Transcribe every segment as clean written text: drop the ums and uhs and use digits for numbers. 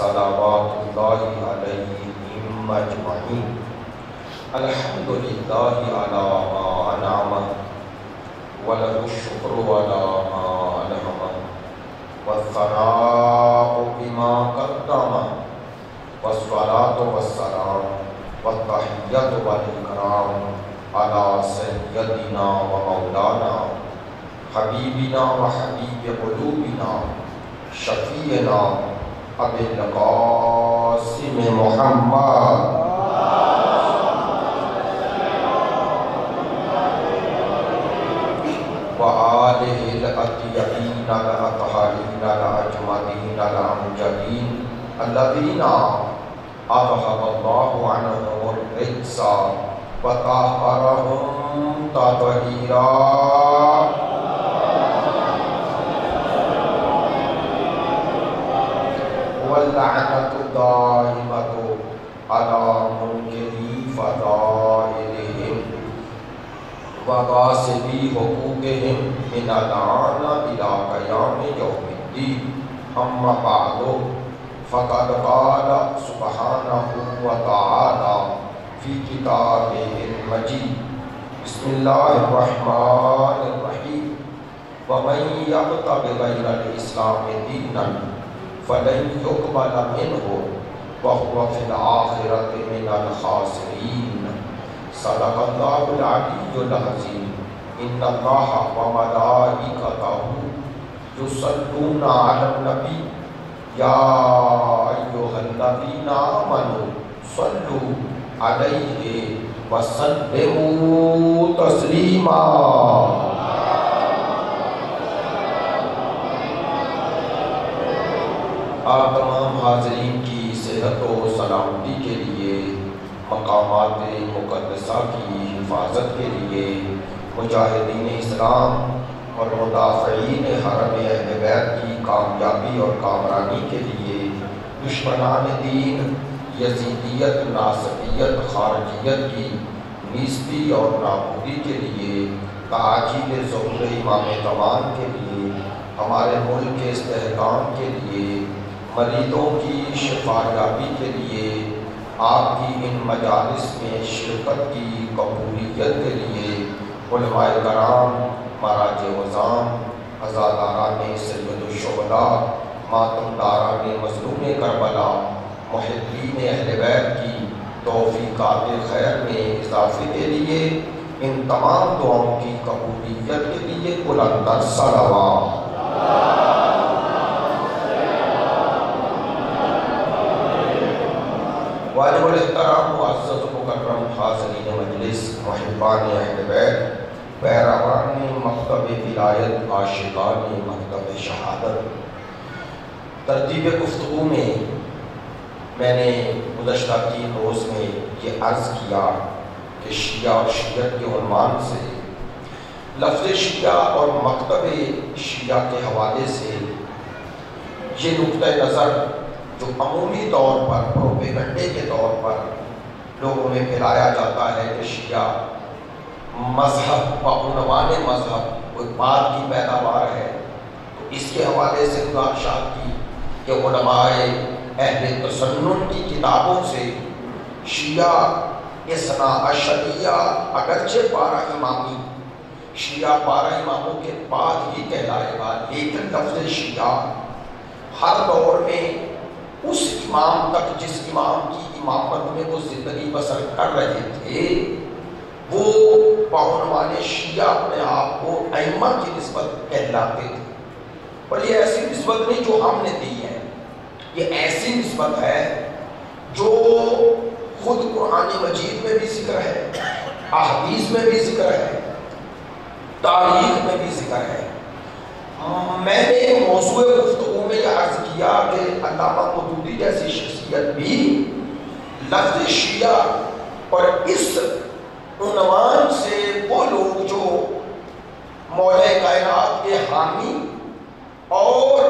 صلوات اللہ علیہم اجمعین۔ الحمد للہ علی ما انعم ولہ الشکر علی ما انعم والثناء بما قدم والصلاة والسلام والتحیۃ والاکرام علی سیدنا و مولانا حبیبنا و حبیب قلوبنا شفیعنا ابی القاسم محمد وآلہ الأطیبین الأطہرین الأجملین الأمجدین الذین اذھب اللہ عنہم الرجس وطہرہم تطہیرا۔ واللعنۃ الدائمۃ علی منکری فضائلہم وغاصبی حقوقہم من الآن الی قیام یوم الدین۔ اما بعد فقد قال سبحانہ وتعالی فی کتابہ المجید بسم اللہ الرحمن الرحیم ومن یبتغ غیر الاسلام دینا فلن يقبل منه وهو في الآخرة من الخاسرين۔ صدق الله العلي العظيم۔ إن الله وملائكته يصلون على النبي يا أيها الذين آمنوا صلوا عليه وسلموا تسليما۔ آپ تمام حاضرین کی صحت و سلامتی کے لیے، مقامات مقدسہ کی حفاظت کے لیے، مجاہدین اسلام اور مدافعین حرم اہل بیت کی کامیابی اور کامرانی کے لیے، دشمنان دین یزیدیت، ناصبیت، خارجیت کی نیستی اور نابودی کے لیے، تعاجیل ظہور امام زمان کے لیے، ہمارے ملک کے استحکام کے لیے، مریضوں کی شفا یابی کے لیے، آپ کی ان مجالس میں شرکت کی قبولیت کے لیے، علماء کرام، مراجع وزام، عزاداران سید الشہداء، ماتمداران مظلوم کربلا، محبین اہل بیت کی توفیقات خیر میں اضافے کے لیے، ان تمام دعاؤں کی قبولیت کے لیے بلند تر صلوات۔ واجب الاحترام معزز مکرم حاضرین مجلس، محبان اہل بیت، پیروان مکتب ولایت، عاشقان مکتب شہادت، ترتیب گفتگو میں میں نے گزشتہ 3 روز میں یہ عرض کیا کہ شیعہ اور شیعت کے عنوان سے، لفظ شیعہ اور مکتب شیعہ کے حوالے سے یہ نقطہ نظر جو عمومی طور پر پروپیگنڈے کے طور پر لوگوں میں پھیلایا جاتا ہے کہ شیعہ مذہب و عنوان مذہب کوئی بات کی پیداوار ہے، تو اس کے حوالے سے گزارشات کی کہ علماء اہل تسنن کی کتابوں سے شیعہ اثنا عشریہ اگرچہ 12 امامی، شیعہ 12 اماموں کے بعد ہی کہلائے گا، لیکن لفظ شیعہ ہر دور میں اس امام تک جس امام کی امامت میں وہ زندگی بسر کر رہے تھے، وہ بعنوان شیعہ اپنے آپ کو ائمہ کی نسبت کہلاتے تھے۔ اور یہ ایسی نسبت نہیں جو ہم نے دی ہے، یہ ایسی نسبت ہے جو خود قرآن مجید میں بھی ذکر ہے، احادیث میں بھی ذکر ہے، تاریخ میں بھی ذکر ہے۔ میں نے موضوع گفتگو میں یہ عرض کیا کہ علامہ مودودی جیسی شخصیت بھی لفظ شیعہ اور اس عنوان سے وہ لوگ جو مولا کائنات کے حامی اور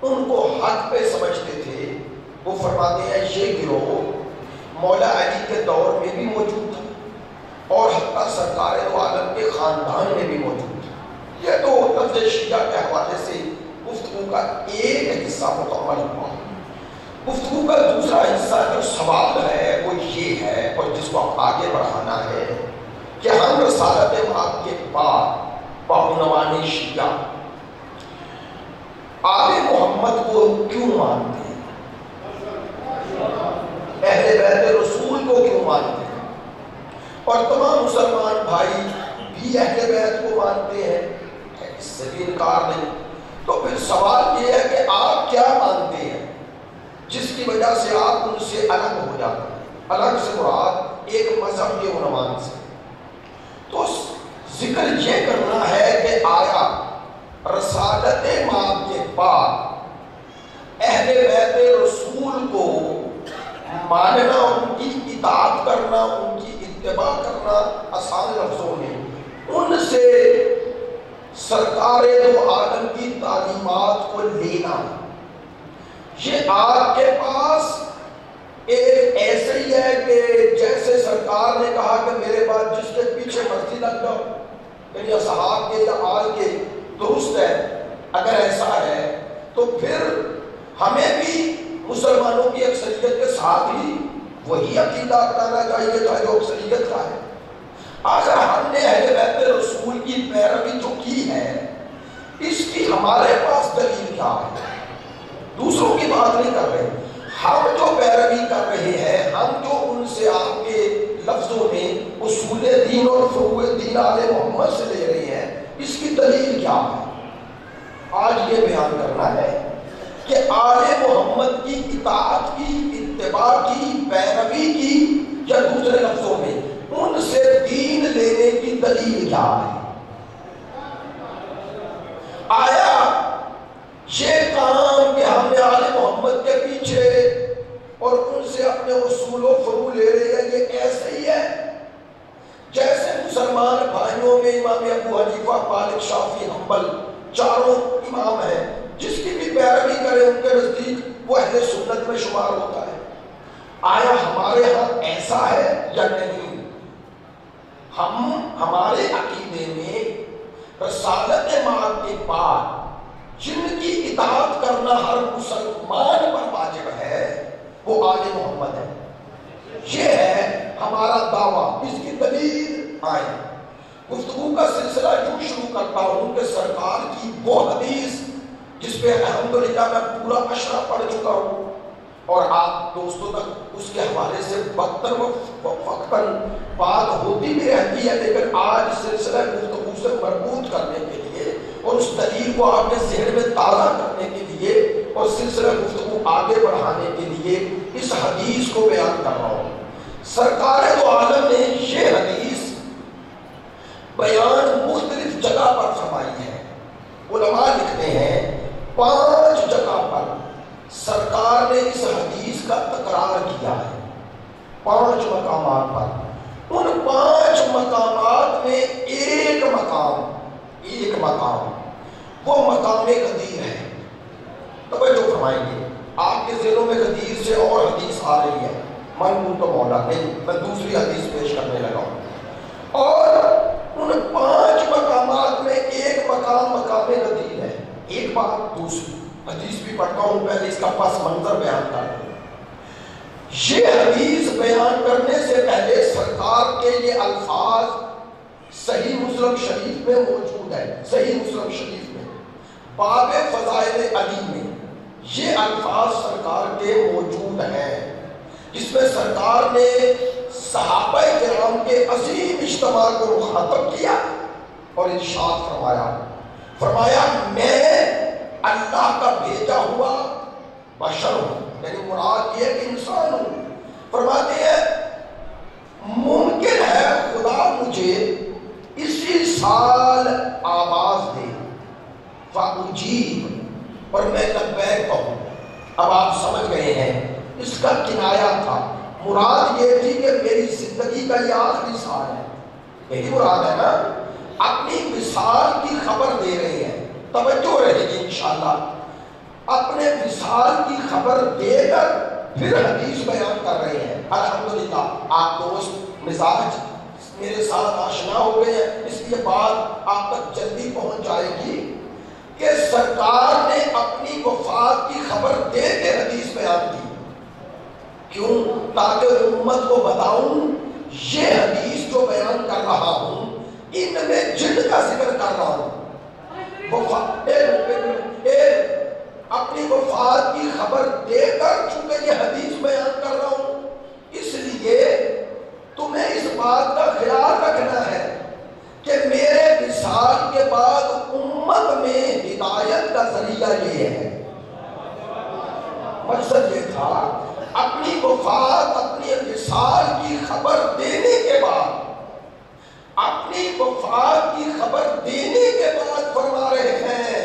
ان کو حق پہ سمجھتے تھے، وہ فرماتے ہیں یہ گروہ مولا علی کے دور میں بھی موجود تھا اور حتیٰ سرکار دو عالم کے خاندان میں بھی موجود تھا۔ یہ تو لفظ شیعہ کے حوالے سے گفتگو کا ایک حصہ مکمل ہوا۔ گفتگو کا دوسرا حصہ جو سوال ہے وہ یہ ہے، اور جس کو آگے بڑھانا ہے، کہ ہم رسالت مآب کے بعد بعنوان شیعہ آل محمد کو کیوں مانتے ہیں، اہل بیت رسول کو کیوں مانتے ہیں، اور تمام مسلمان بھائی بھی اہل بیت کو مانتے ہیں، اس سے بھی انکار نہیں۔ تو پھر سوال یہ ہے کہ آپ کیا مانتے ہیں جس کی وجہ سے آپ ان سے الگ ہو جاتے ہیں؟ الگ سے مراد ایک مذہب کے عنوان سے۔ تو ذکر یہ کرنا ہے کہ آیا رسالت مآب کے بعد اہل بیت رسول کو ماننا، ان کی اطاعت کرنا، ان کی اتباع کرنا، آسان لفظوں میں ان سے سرکار دو عالم کی تعلیمات کو لینا، یہ آپ کے پاس ایک ایسے ہی ہے کہ جیسے سرکار نے کہا کہ میرے بعد جس کے پیچھے مرضی لگ جاؤ، یعنی اصحاب کے یا آل کے، درست ہے۔ اگر ایسا ہے تو پھر ہمیں بھی مسلمانوں کی اکثریت کے ساتھ ہی وہی عقیدہ اپنانا چاہیے جو اکثریت کا ہے۔ اگر ہم نے اہل بیت رسول کی پیروی جو کی ہے، اس کی ہمارے پاس دلیل کیا ہے؟ دوسروں کی بات نہیں کر رہے، ہم جو پیروی کر رہے ہیں، ہم جو ان سے آپ کے لفظوں میں اصول دین اور فروع دین آل محمد سے لے رہے ہیں، اس کی دلیل کیا ہے؟ آج یہ بیان کرنا ہے کہ آل محمد کی اطاعت کی، اتباع کی، پیروی کی، یا دوسرے لفظوں میں ان سے دین لینے کی دلیل کیا ہے؟ آیا یہ کام کہ ہم نے آل محمد کے پیچھے اور ان سے اپنے اصول و فروع لے رہے ہیں، یہ ایسے ہی ہے جیسے مسلمان بھائیوں میں امام ابو حنیفہ، مالک، شافعی، حنبل چاروں امام ہیں، جس کی بھی پیروی کرے ان کے نزدیک وہ اہل سنت میں شمار ہوتا ہے۔ آیا ہمارے ہاں ایسا ہے یا نہیں؟ ہمارے عقیدے میں رسالت مآب کے بعد جن کی اطاعت کرنا ہر مسلمان پر واجب ہے وہ آل محمد ہے، یہ ہے ہمارا دعویٰ۔ اس کی دلیل آئے، گفتگو کا سلسلہ یوں شروع کرتا ہوں کہ سرکار کی وہ حدیث جس پہ الحمدللہ میں پورا اشرا پڑھ چکا ہوں، اور آپ دوستوں تک اس کے حوالے سے وقتاً وقتاً بات ہوتی بھی رہتی ہے، لیکن آج سلسلہ گفتگو سے مربوط کرنے کے لیے اور اس دلیل کو آپ کے ذہن میں تازہ کرنے کے لیے اور سلسلہ گفتگو آگے بڑھانے کے لیے اس حدیث کو بیان کر رہا ہوں۔ سرکار دو عالم نے یہ حدیث بیان مختلف جگہ پر فرمائی ہے۔ علماء لکھتے ہیں 5 جگہ پر سرکار نے اس حدیث کا تکرار کیا ہے، 5 مقامات پر۔ ان 5 مقامات میں ایک مقام وہ مقام غدیر ہے۔ توجہ فرمائیں گے، آپ کے ذہنوں میں غدیر سے اور حدیث آ رہی ہے، من تو مولا نہیں، میں دوسری حدیث پیش کرنے لگا ہوں۔ اور ان 5 مقامات میں ایک مقام غدیر ہے۔ ایک بات، دوسری حدیث بھی پڑھتا ہوں، پہلے اس کا پس منظر بیان کرتا ہوں۔ یہ حدیث بیان کرنے سے پہلے سرکار کے یہ الفاظ صحیح مسلم شریف میں موجود ہے۔ صحیح مسلم شریف میں باب فضائل علی میں یہ الفاظ سرکار کے موجود ہیں، جس میں سرکار نے صحابہ کرام کے عظیم اجتماع کو مخاطب کیا اور ارشاد فرمایا میں اللہ کا بھیجا ہوا بشر ہوں، یعنی مراد یہ کہ انسان ہوں۔ فرماتے ہیں ممکن ہے خدا مجھے اسی سال آواز دے فاجیب، اور میں لبیک کہوں۔ اب آپ سمجھ گئے ہیں اس کا کنایا تھا، مراد یہ تھی کہ میری زندگی کا یہ آخری سال ہے، یہی مراد ہے نا، اپنی وصال کی خبر دے رہے ہیں۔ توجہ رہے گی انشاءاللہ، اپنے وصال کی خبر دے کر پھر حدیث بیان کر رہے ہیں۔ الحمدللہ آپ دوست مزاج میرے ساتھ آشنا ہو گئے ہیں، اس لیے بات آپ تک جلدی پہنچ جائے گی کہ سرکار نے اپنی وفات کی خبر دے کے حدیث بیان کی۔ کیوں؟ تاکہ امت کو بتاؤں یہ حدیث جو بیان کر رہا ہوں ان میں جن کا ذکر کر رہا ہوں اپنی وفات کی خبر دے کر چونکہ یہ حدیث بیان کر رہا ہوں، اس لیے تمہیں اس بات کا خیال رکھنا ہے کہ میرے وصال کے بعد امت میں ہدایت کا ذریعہ یہ ہے۔ مقصد یہ تھا اپنی وفات، اپنی وصال کی خبر دینے کے بعد، اپنی وفات کی خبر دینے کے بعد فرما رہے ہیں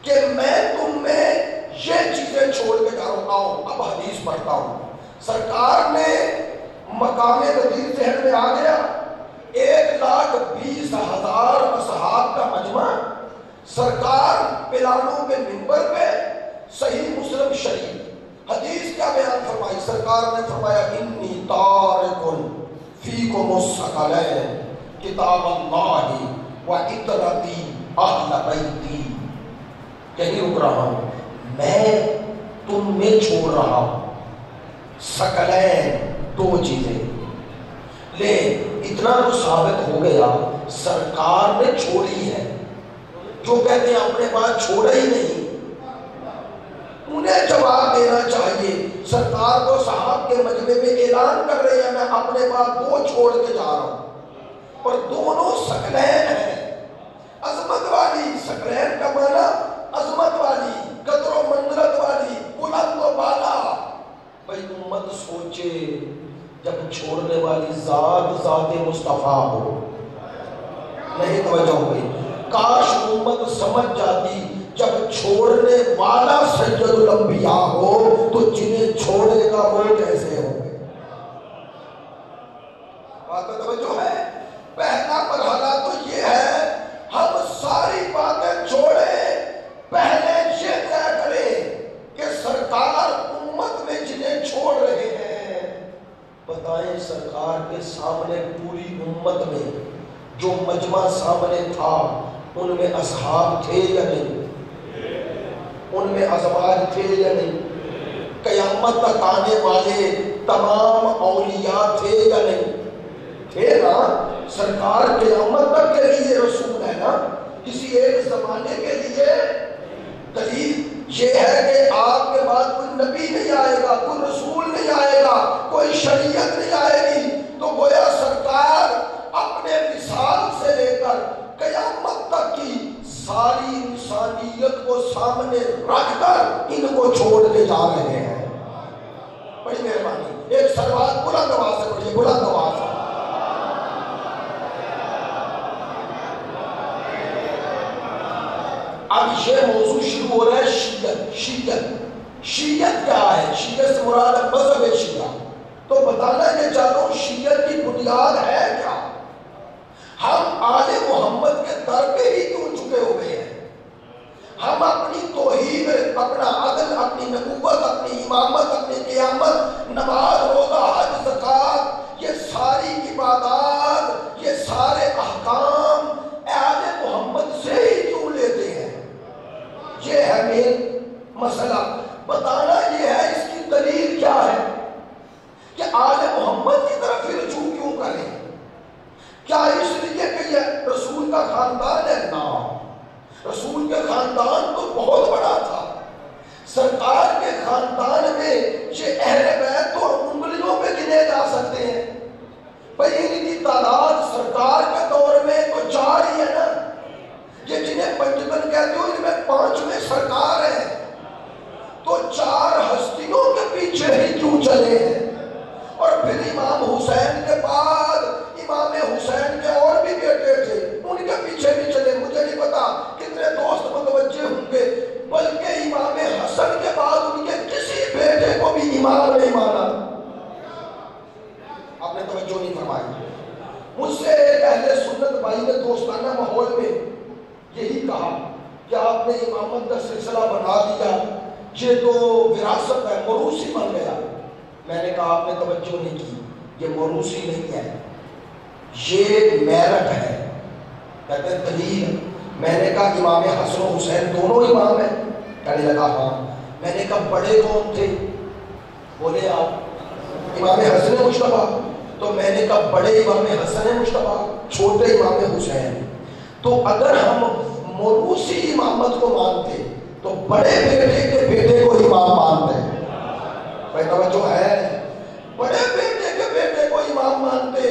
کہ میں تم میں یہ چیزیں چھوڑ کے جا رہا ہوں۔ اب حدیث پڑھتا ہوں۔ سرکار نے مقام غدیر ذہن میں آ گیا، 1,20,000 اصحاب کا مجمع، سرکار پلانوں کے منبر پہ، صحیح مسلم شریف حدیث کیا بیان فرمائی؟ سرکار نے فرمایا انی تارک فیکم الثقلین کتاب اللہ و عطرتی اہل بیتی، یہی رک رہا ہوں، میں تم میں چھوڑ رہا ہوں ثقلین، 2 چیزیں۔ لے اتنا تو ثابت ہو گیا سرکار نے چھوڑی ہے، جو کہتے ہیں اپنے پاس چھوڑا ہی نہیں، انہیں جواب دینا چاہیے۔ سرکار کو صحاب کے مجمع میں اعلان کر رہے ہیں میں اپنے پاس 2 چھوڑ کے جا رہا ہوں، اور دونوں ثقلین ہیں، عظمت والی۔ ثقلین کا معنی عظمت والی، قدر و منزلت والی، بلند و بالا۔ بھائی امت سوچے جب چھوڑنے والی ذات ذات مصطفیٰ ہو، نہیں توجہ ہو گئی؟ کاش امت سمجھ جاتی جب چھوڑنے والا سید الانبیاء ہو تو جنہیں چھوڑے گا وہ کیسے ہوں گے۔ بات میں توجہ ہے؟ پہلا مرحلہ تو یہ ہے ہم ساری باتیں چھوڑیں، پہلے یہ طے کریں کہ سرکار امت میں جنہیں چھوڑ رہے ہیں، بتائیں سرکار کے سامنے پوری امت میں جو مجمع سامنے تھا ان میں اصحاب تھے یا نہیں؟ ان میں ازواج تھے یا نہیں؟ قیامت تک آنے والے تمام اولیاء تھے یا نہیں؟ تھے نا۔ سرکار قیامت تک کے لیے رسول ہے نا، کسی ایک زمانے کے لیے دلیل یہ ہے کہ آپ کے بعد کوئی نبی نہیں آئے گا، کوئی رسول نہیں آئے گا، کوئی شریعت نہیں آئے گی، تو گویا سرکار اپنے وصال سے لے کر قیامت تک کی ساری انسانیت کو سامنے رکھ کر ان کو چھوڑ کے جا رہے ہیں۔ بڑی مہربانی، ایک سروات بلند آواز سے پڑھیے، بلند آواز سے۔ اب یہ موضوع شروع ہو رہا ہے شیعت۔ شیعت کیا ہے؟ شیعت سے مراد ہے مذہب شیعہ۔ تو بتانا یہ چاہتا ہوں شیعت کی بنیاد ہے کیا؟ ہم آل محمد کے در پہ ہی کیوں چکے ہوئے ہیں؟ ہم اپنی توحید، اپنا عدل، اپنی نبوت، اپنی امامت، اپنی قیامت، نماز، روزہ، حج، زکوٰۃ، یہ ساری عبادات، یہ سارے احکام آل محمد سے ہی کیوں لیتے ہیں؟ یہ ہے مین مسئلہ۔ بتانا یہ ہے اس کی دلیل کیا ہے کہ آل محمد کی طرف رجوع کیوں کریں؟ کیا اس لیے کہ یہ رسول کا خاندان ہے؟ نا، رسول کے خاندان تو بہت بڑا تھا۔ سرکار کے خاندان میں یہ اہل بیت تو انگلیوں پہ گنے جا سکتے ہیں۔ بھئی ان کی تعداد سرکار کے دور میں تو 4 ہی ہے نا، یہ جنہیں پنجتن کہتے ہو ان میں 5ویں سرکار ہیں، تو 4 ہستیوں کے پیچھے ہی کیوں چلے ہیں؟ اور پھر امام حسین کے بعد امام حسین کے اور بھی بیٹے تھے، ان کے پیچھے بھی چلے۔ مجھے نہیں پتا کتنے دوست متوجہ ہوں گے، بلکہ امام حسن کے بعد ان کے کسی بیٹے کو بھی امام نہیں مانا۔ آپ نے توجہ نہیں فرمائی۔ مجھ سے ایک اہل سنت بھائی نے دوستانہ ماحول میں یہی کہا کہ آپ نے امامت کا سلسلہ بنا دیا، یہ تو وراثت ہے، موروثی بن گیا۔ میں نے کہا آپ نے توجہ نہیں کی، یہ موروثی نہیں ہے، یہ میرٹ ہے۔ کہتے ہیں دلیل؟ میں نے کہا امام حسن و حسین دونوں امام ہیں؟ کہنے لگا ہاں۔ میں نے کہا بڑے کون تھے؟ بولے آپ امام حسن مشتبہ، تو میں نے کہا بڑے امام حسن مشتبہ، چھوٹے امام حسین. تو اگر ہم موروثی امامت کو مانتے تو بڑے بیٹے کے بیٹے کو امام مانتے. بھائی توجہ ہے، بڑے بیٹے کے بیٹے کو امام مانتے.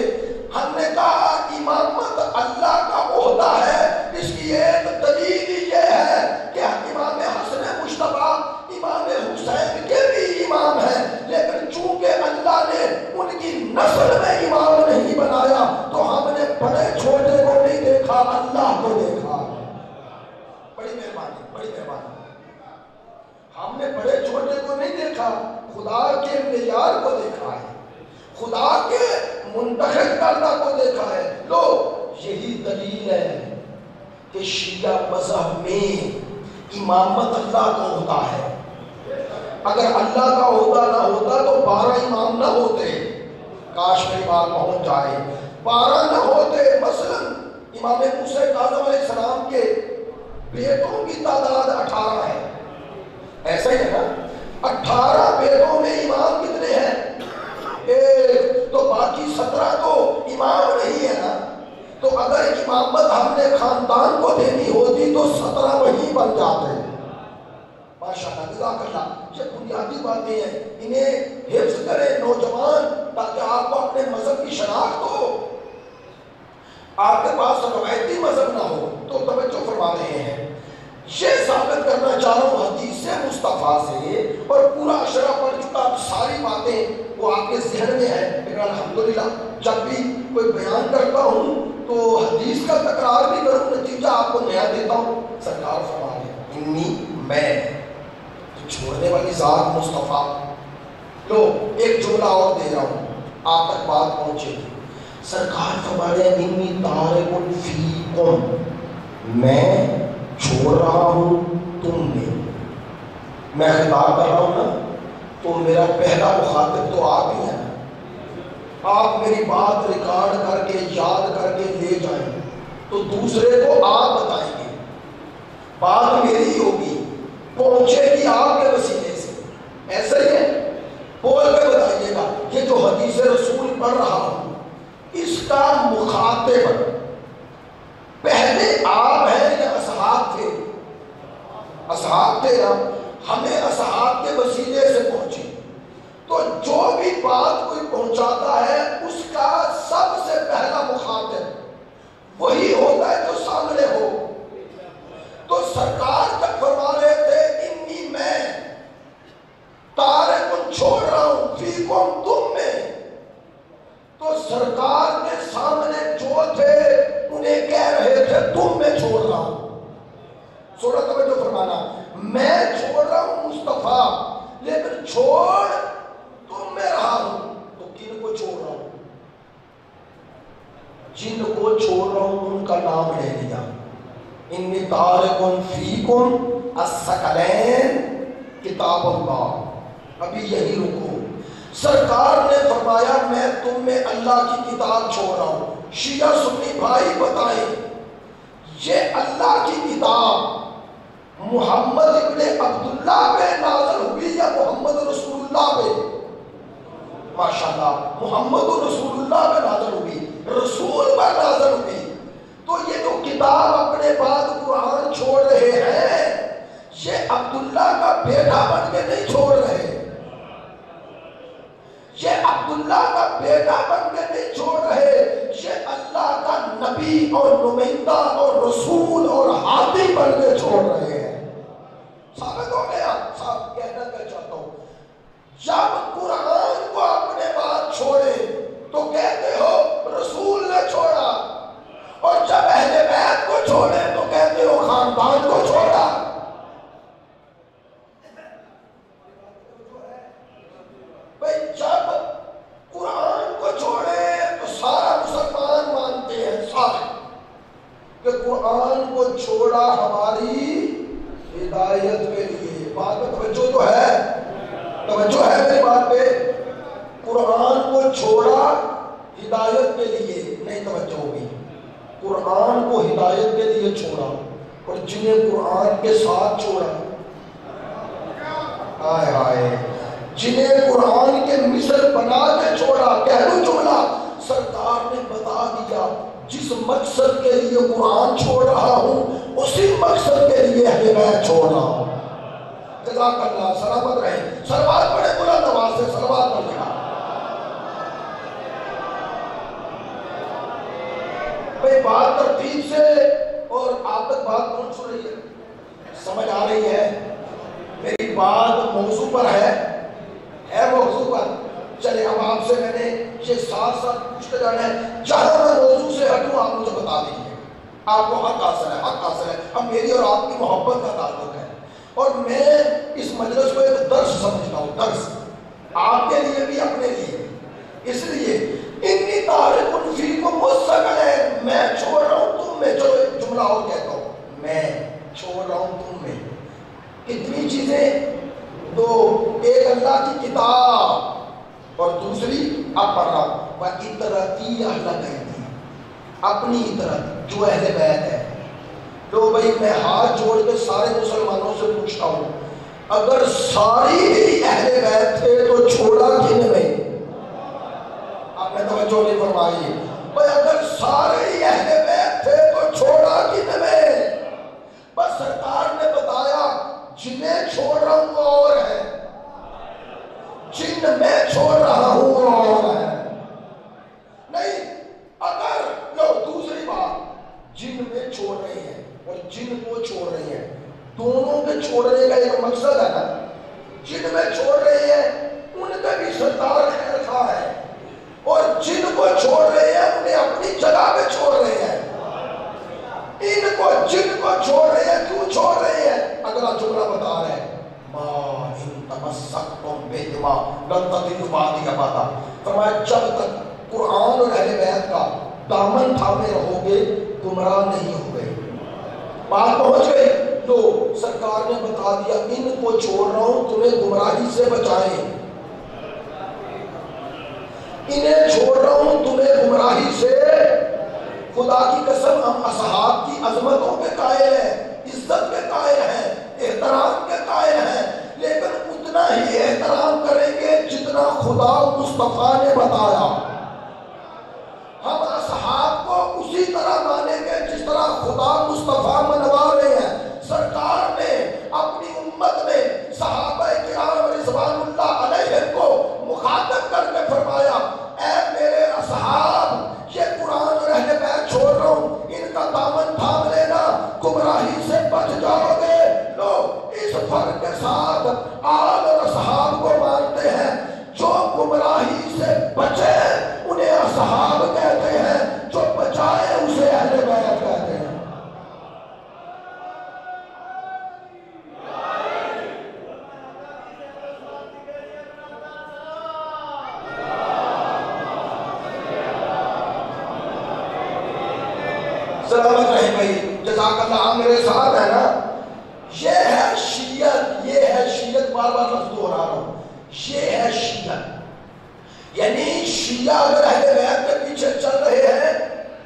ہم نے کہا امامت اللہ کا عہدہ ہے. اس کی ایک دلیل یہ ہے کہ امام حسن مشتبہ امام حسین کے بھی امام ہیں، لیکن چونکہ اللہ نے ان کی نسل میں امام نہیں بنایا تو ہم نے بڑے چھوٹے کو نہیں دیکھا، اللہ کو دیکھا. بڑی مہربانی، بڑی مہربانی. ہم نے بڑے چھوٹے کو نہیں دیکھا، خدا کے معیار کو دیکھا ہے، خدا کے منتخب کردہ کو دیکھا ہے. لو یہی دلیل ہے کہ شیعہ مذہب میں امامت اللہ کا عہدہ ہے. اگر اللہ کا عہدہ نہ ہوتا تو 12 امام نہ ہوتے. کاش میری بات پہنچ جائے. 12 نہ ہوتے. مثلا امام موسیٰ کاظم علیہ السلام کے بیٹوں کی تعداد 18 ہے. ایسا ہی ہے نا؟ 18 بیٹوں میں امام کتنے ہیں؟ ایک. تو باقی 17 تو امام نہیں ہے نا. تو اگر امامت ہم نے خاندان کو دینی ہوتی تو 17 وہی بن جاتے. ماشاءاللہ، جزاک اللہ. یہ بنیادی باتیں ہیں، انہیں حفظ کریں نوجوان، تاکہ آپ کو اپنے مذہب کی شناخت ہو. آپ کے پاس روایتی مذہب نہ ہو. تو توجہ فرما رہے ہیں، یہ ثابت کرنا چاہ رہا ہوں حدیث مصطفیٰ سے، اور پورا اشرا پڑھ چکا. اب ساری باتیں وہ آپ کے ذہن میں ہے، لیکن الحمدللہ جب بھی کوئی بیان کرتا ہوں تو حدیث کا تکرار بھی کروں، نتیجہ آپ کو نیا دیتا ہوں. سرکار فرما رہے ہیں انی میں چھوڑنے والی ذات مصطفیٰ. لو ایک جملہ اور دے رہا ہوں، آپ تک بات پہنچے گی. سرکار فرما رہے ہیں انی تارک فیکم، میں چھوڑ رہا ہوں تم میں. میں خطاب کر رہا ہوں نا، تو میرا پہلا مخاطب تو آپ ہی ہیں. آپ میری بات ریکارڈ کر کے یاد کر کے لے جائیں تو دوسرے کو آپ بتائیں گے. بات میری ہوگی، پہنچے گی آپ کے وسیلے سے. ایسا ہی ہے، بول کے بتائیے گا. یہ جو حدیث رسول پڑھ رہا ہوں اس کا مخاطب پہلے آپ ہیں یا اصحاب تھے؟ اصحاب تھے نا. ہمیں اصحاب کے وسیلے سے پہنچی. تو جو بھی بات کوئی پہنچاتا ہے اس کا سب سے پہلا مخاطب وہی ہوتا ہے جو سامنے ہو. تو سرکار تک فرما رہے تھے انی میں تارکن چھوڑ رہا ہوں فیکم تم میں. تو سرکار کے سامنے جو تھے انہیں کہہ رہے تھے تم میں چھوڑ رہا ہوں. سورہ توجہ فرمانا، میں چھوڑ رہا ہوں مصطفیٰ، لیکن چھوڑ تم میں رہا ہوں. تو کن کو چھوڑ رہا ہوں؟ جن کو چھوڑ رہا ہوں ان کا نام لے لیا. انی تارکن فیکم الثقلین کتاب اللہ. ابھی یہی رکو. سرکار نے فرمایا میں تم میں اللہ کی کتاب چھوڑ رہا ہوں. شیعہ سنی بھائی بتائیں، یہ اللہ کی کتاب محمد ابن عبداللہ پہ نازل ہوئی یا محمد رسول اللہ پہ؟ ماشاءاللہ محمد رسول اللہ پہ نازل ہوئی، رسول پر نازل ہوئی. تو یہ جو کتاب اپنے بعد قرآن چھوڑ رہے ہیں یہ عبداللہ کا بیٹا بن کے نہیں چھوڑ رہے. یہ عبداللہ کا بیٹا بن کے نہیں چھوڑ رہے، یہ اللہ کا نبی اور نمائندہ اور رسول اور ہادی بن کے چھوڑ رہے ہیں. ثابت ہو گیا. صاحب کہنا کیا چاہتا ہوں، جب قرآن کو اپنے بعد چھوڑے تو کہتے ہو رسول نے چھوڑا، اور جب اہل بیت کو چھوڑے تو کہتے ہو خاندان کو چھوڑا. بھئی جب قرآن کو چھوڑے تو سارا مسلمان مانتے ہیں سارے کہ قرآن کو چھوڑا ہماری ہدایت کے لیے. بات میں توجہ تو ہے، توجہ ہے میری بات پہ. قرآن کو چھوڑا ہدایت کے لیے نہیں، توجہ ہوگی. قرآن کو ہدایت کے لیے چھوڑا، اور جنہیں قرآن کے ساتھ چھوڑا، ہائے ہائے، جنہیں قرآن مثل بنا کے چھوڑا. کہہ لوں جملہ, سرکار نے بتا دیا جس مقصد کے لیے قرآن چھوڑ رہا ہوں اسی مقصد کے لیے اہل بیت چھوڑ رہا ہوں. جزاک اللہ, سلامت رہے. صلوات پڑھے بلند آواز سے, صلوات پڑھے. بھئی بات ترتیب سے, اور آپ تک بات کون سن رہی ہے؟ سمجھ آ رہی ہے؟ میری بات موضوع پر ہے موضوع پر. چلے اب آپ سے میں نے یہ ساتھ ساتھ پوچھتے جانا ہے, جہاں میں موضوع سے ہٹوں آپ مجھے بتا دیجیے. آپ کو حق حاصل ہے. اب میری اور آپ کی محبت کا تعلق ہے, اور میں اس مجلس کو ایک درس سمجھتا ہوں, درس آپ کے لیے بھی اپنے لیے. اس لیے انی تارک فیکم مستقلین, میں چھوڑ رہا ہوں تم میں. چلو ایک جملہ اور کہتا ہوں, میں چھوڑ رہا ہوں تم میں. کتنی چیزیں؟ دو. ایک اللہ کی کتاب اور دوسری اب پڑھ رہا ہوں وَإِتْرَتِي أَهْلَ بَيْتِي, اپنی اطرت جو اہل بیت ہے. لو بھائی میں ہاتھ جوڑ کے سارے مسلمانوں سے پوچھتا ہوں, اگر ساری ہی اہل بیت تھے تو چھوڑا کن میں؟ آپ نے توجہ نہیں فرمائی. بھائی اگر سارے ہی اہل بیت تھے تو چھوڑا کن میں؟ بس سرکار نے بتایا جنہیں چھوڑ رہا ہوں وہ اور ہے, جن میں چھوڑ رہا ہوں وہ اور ہے. نہیں, اگر لو دوسری بات, جن میں چھوڑ رہے ہیں اور جن کو چھوڑ رہے ہیں, دونوں کے چھوڑنے کا ایک مقصد ہے نا. جن میں چھوڑ رہے ہیں ان کا بھی سرکار خیر خواہ ہے, اور جن کو چھوڑ رہے ہیں انہیں اپنی جگہ پہ چھوڑ رہے ہیں. ان کو جن کو چھوڑ رہے ہیں کیوں چھوڑ رہے ہیں؟ اگلا جملہ بتا رہے ہیں ما ان تمسکتم بہما لن تضلوا بعدی ابدا. فرمایا جب تک قرآن اور اہل بیت کا دامن تھامے رہو گے گمراہ نہیں ہوگے. بات پہنچ گئی. تو سرکار نے بتا دیا ان کو چھوڑ رہا ہوں تمہیں گمراہی سے بچائیں, انہیں چھوڑ رہا ہوں تمہیں گمراہی سے. خدا کی قسم ہم اصحاب کی عظمتوں کے قائل ہیں, عزت کے قائل ہیں, احترام کے قائل ہیں, لیکن اتنا ہی احترام کریں گے جتنا خدا مصطفیٰ نے بتایا. ہم اصحاب کو اسی طرح مانیں گے جس طرح خدا مصطفیٰ منوا رہے ہیں. سرکار نے اپنی امت میں صحابہ کرام رضوان اللہ علیہم کو مخاطب کر کے فرمایا اے میرے اصحاب, یہ قرآن اور اہل بیت چھوڑ رہا ہوں, ان کا دامن تھام لینا, گمراہی سے بچ جاؤ گے. لو اس فرق کے ساتھ آل اور اصحاب کو مانتے ہیں, جو گمراہی سے بچے انہیں اصحاب کہتے ہیں, جو بچائے اسے اہل بیت کہتے ہیں. سلامت رہے بھائی, جزاک اللہ. میرے ساتھ ہے نا, یہ ہے شیعت, یہ ہے شیعت. بار بار لفظ دہرا رہا ہوں, یہ ہے شیعت. یعنی شیعہ اگر اہل بیت کے پیچھے چل رہے ہیں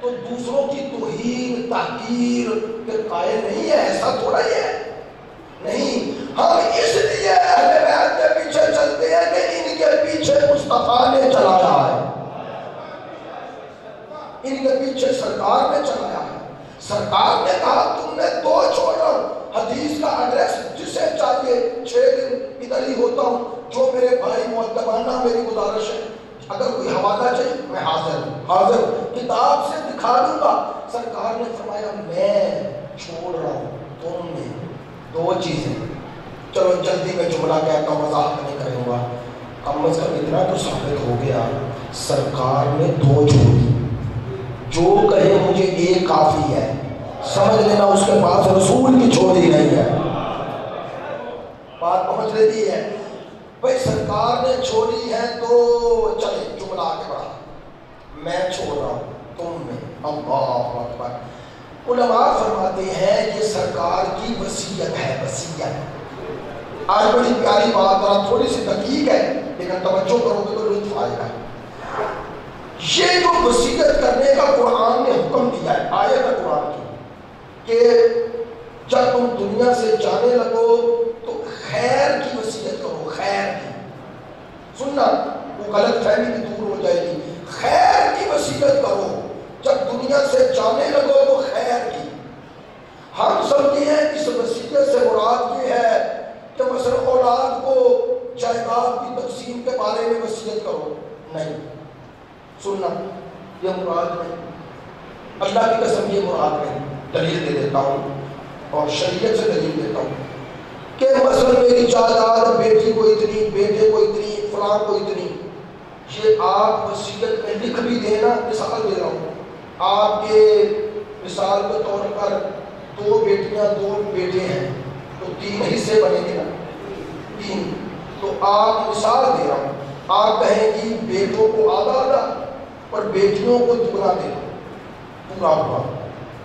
تو دوسروں کی توہین تحقیر کے قائل نہیں ہے, ایسا تھوڑا ہی ہے. نہیں, ہم اس لیے اہل بیت کے پیچھے چلتے ہیں کہ ان کے پیچھے مصطفیٰ نے چلایا ہے, ان کے پیچھے سرکار نے چلایا ہے. سرکار نے کہا تم نے دو چھوڑ رہا ہوں. حدیث کا ایڈریس جسے چاہیے 6 دن ادھر ہی ہوتا ہوں. جو میرے بھائی مؤدبانہ میری گزارش ہے, اگر کوئی حوالہ چاہیے میں حاضر کتاب سے دکھا دوں گا. سرکار نے فرمایا میں چھوڑ رہا ہوں تم نے دو چیزیں. چلو جلدی میں جملہ کہتا ہوں, وضاحت نہیں کروں گا. کم از کم اتنا تو ثابت ہو گیا سرکار نے دو چھوڑی. جو کہے مجھے ایک کافی ہے, سمجھ لینا اس کے پاس رسول کی چھوڑی نہیں ہے. بات پہنچ رہی ہے بھائی, سرکار نے چھوڑی ہے تو چلے جملہ آگے بڑھا. میں چھوڑ رہا ہوں تم میں. اللہ اکبر. علماء فرماتے ہیں یہ سرکار کی وصیت ہے, وصیت. آج بڑی پیاری بات, تھوڑی سی دقیق ہے لیکن توجہ کرو گے تو لطف آئے گا. یہ جو وصیت کرنے کا قرآن نے حکم دیا ہے, آیت ہے قرآن کی, کہ جب تم دنیا سے جانے لگو تو خیر کی وصیت کرو. خیر کی, سننا, وہ غلط فہمی بھی دور ہو جائے گی. خیر کی وصیت کرو. جب دنیا سے جانے لگو تو خیر کی. ہم سمجھتے ہیں اس وصیت سے مراد یہ ہے کہ مثلا اولاد کو جائیداد کی تقسیم کے بارے میں وصیت کرو. نہیں سننا، یہ مراد نہیں. اللہ کی قسم یہ مراد نہیں. دلیل دے دیتا ہوں اور شریعت سے دلیل دیتا ہوں کہ مثلا میری جائیداد بیٹی کو اتنی، بیٹے کو اتنی، فلاں کو اتنی. یہ آپ وصیت میں لکھ بھی دینا. مثال دے رہا ہوں، آپ کے مثال کے طور پر 2 بیٹیاں 2 بیٹے ہیں تو 3 حصے بنے گے نا، 3. تو آپ مثال دے رہا ہوں، آپ کہیں گی بیٹوں کو آدھا آدھا اور بیٹیوں کو دگنا دے دو، پورا ہوا.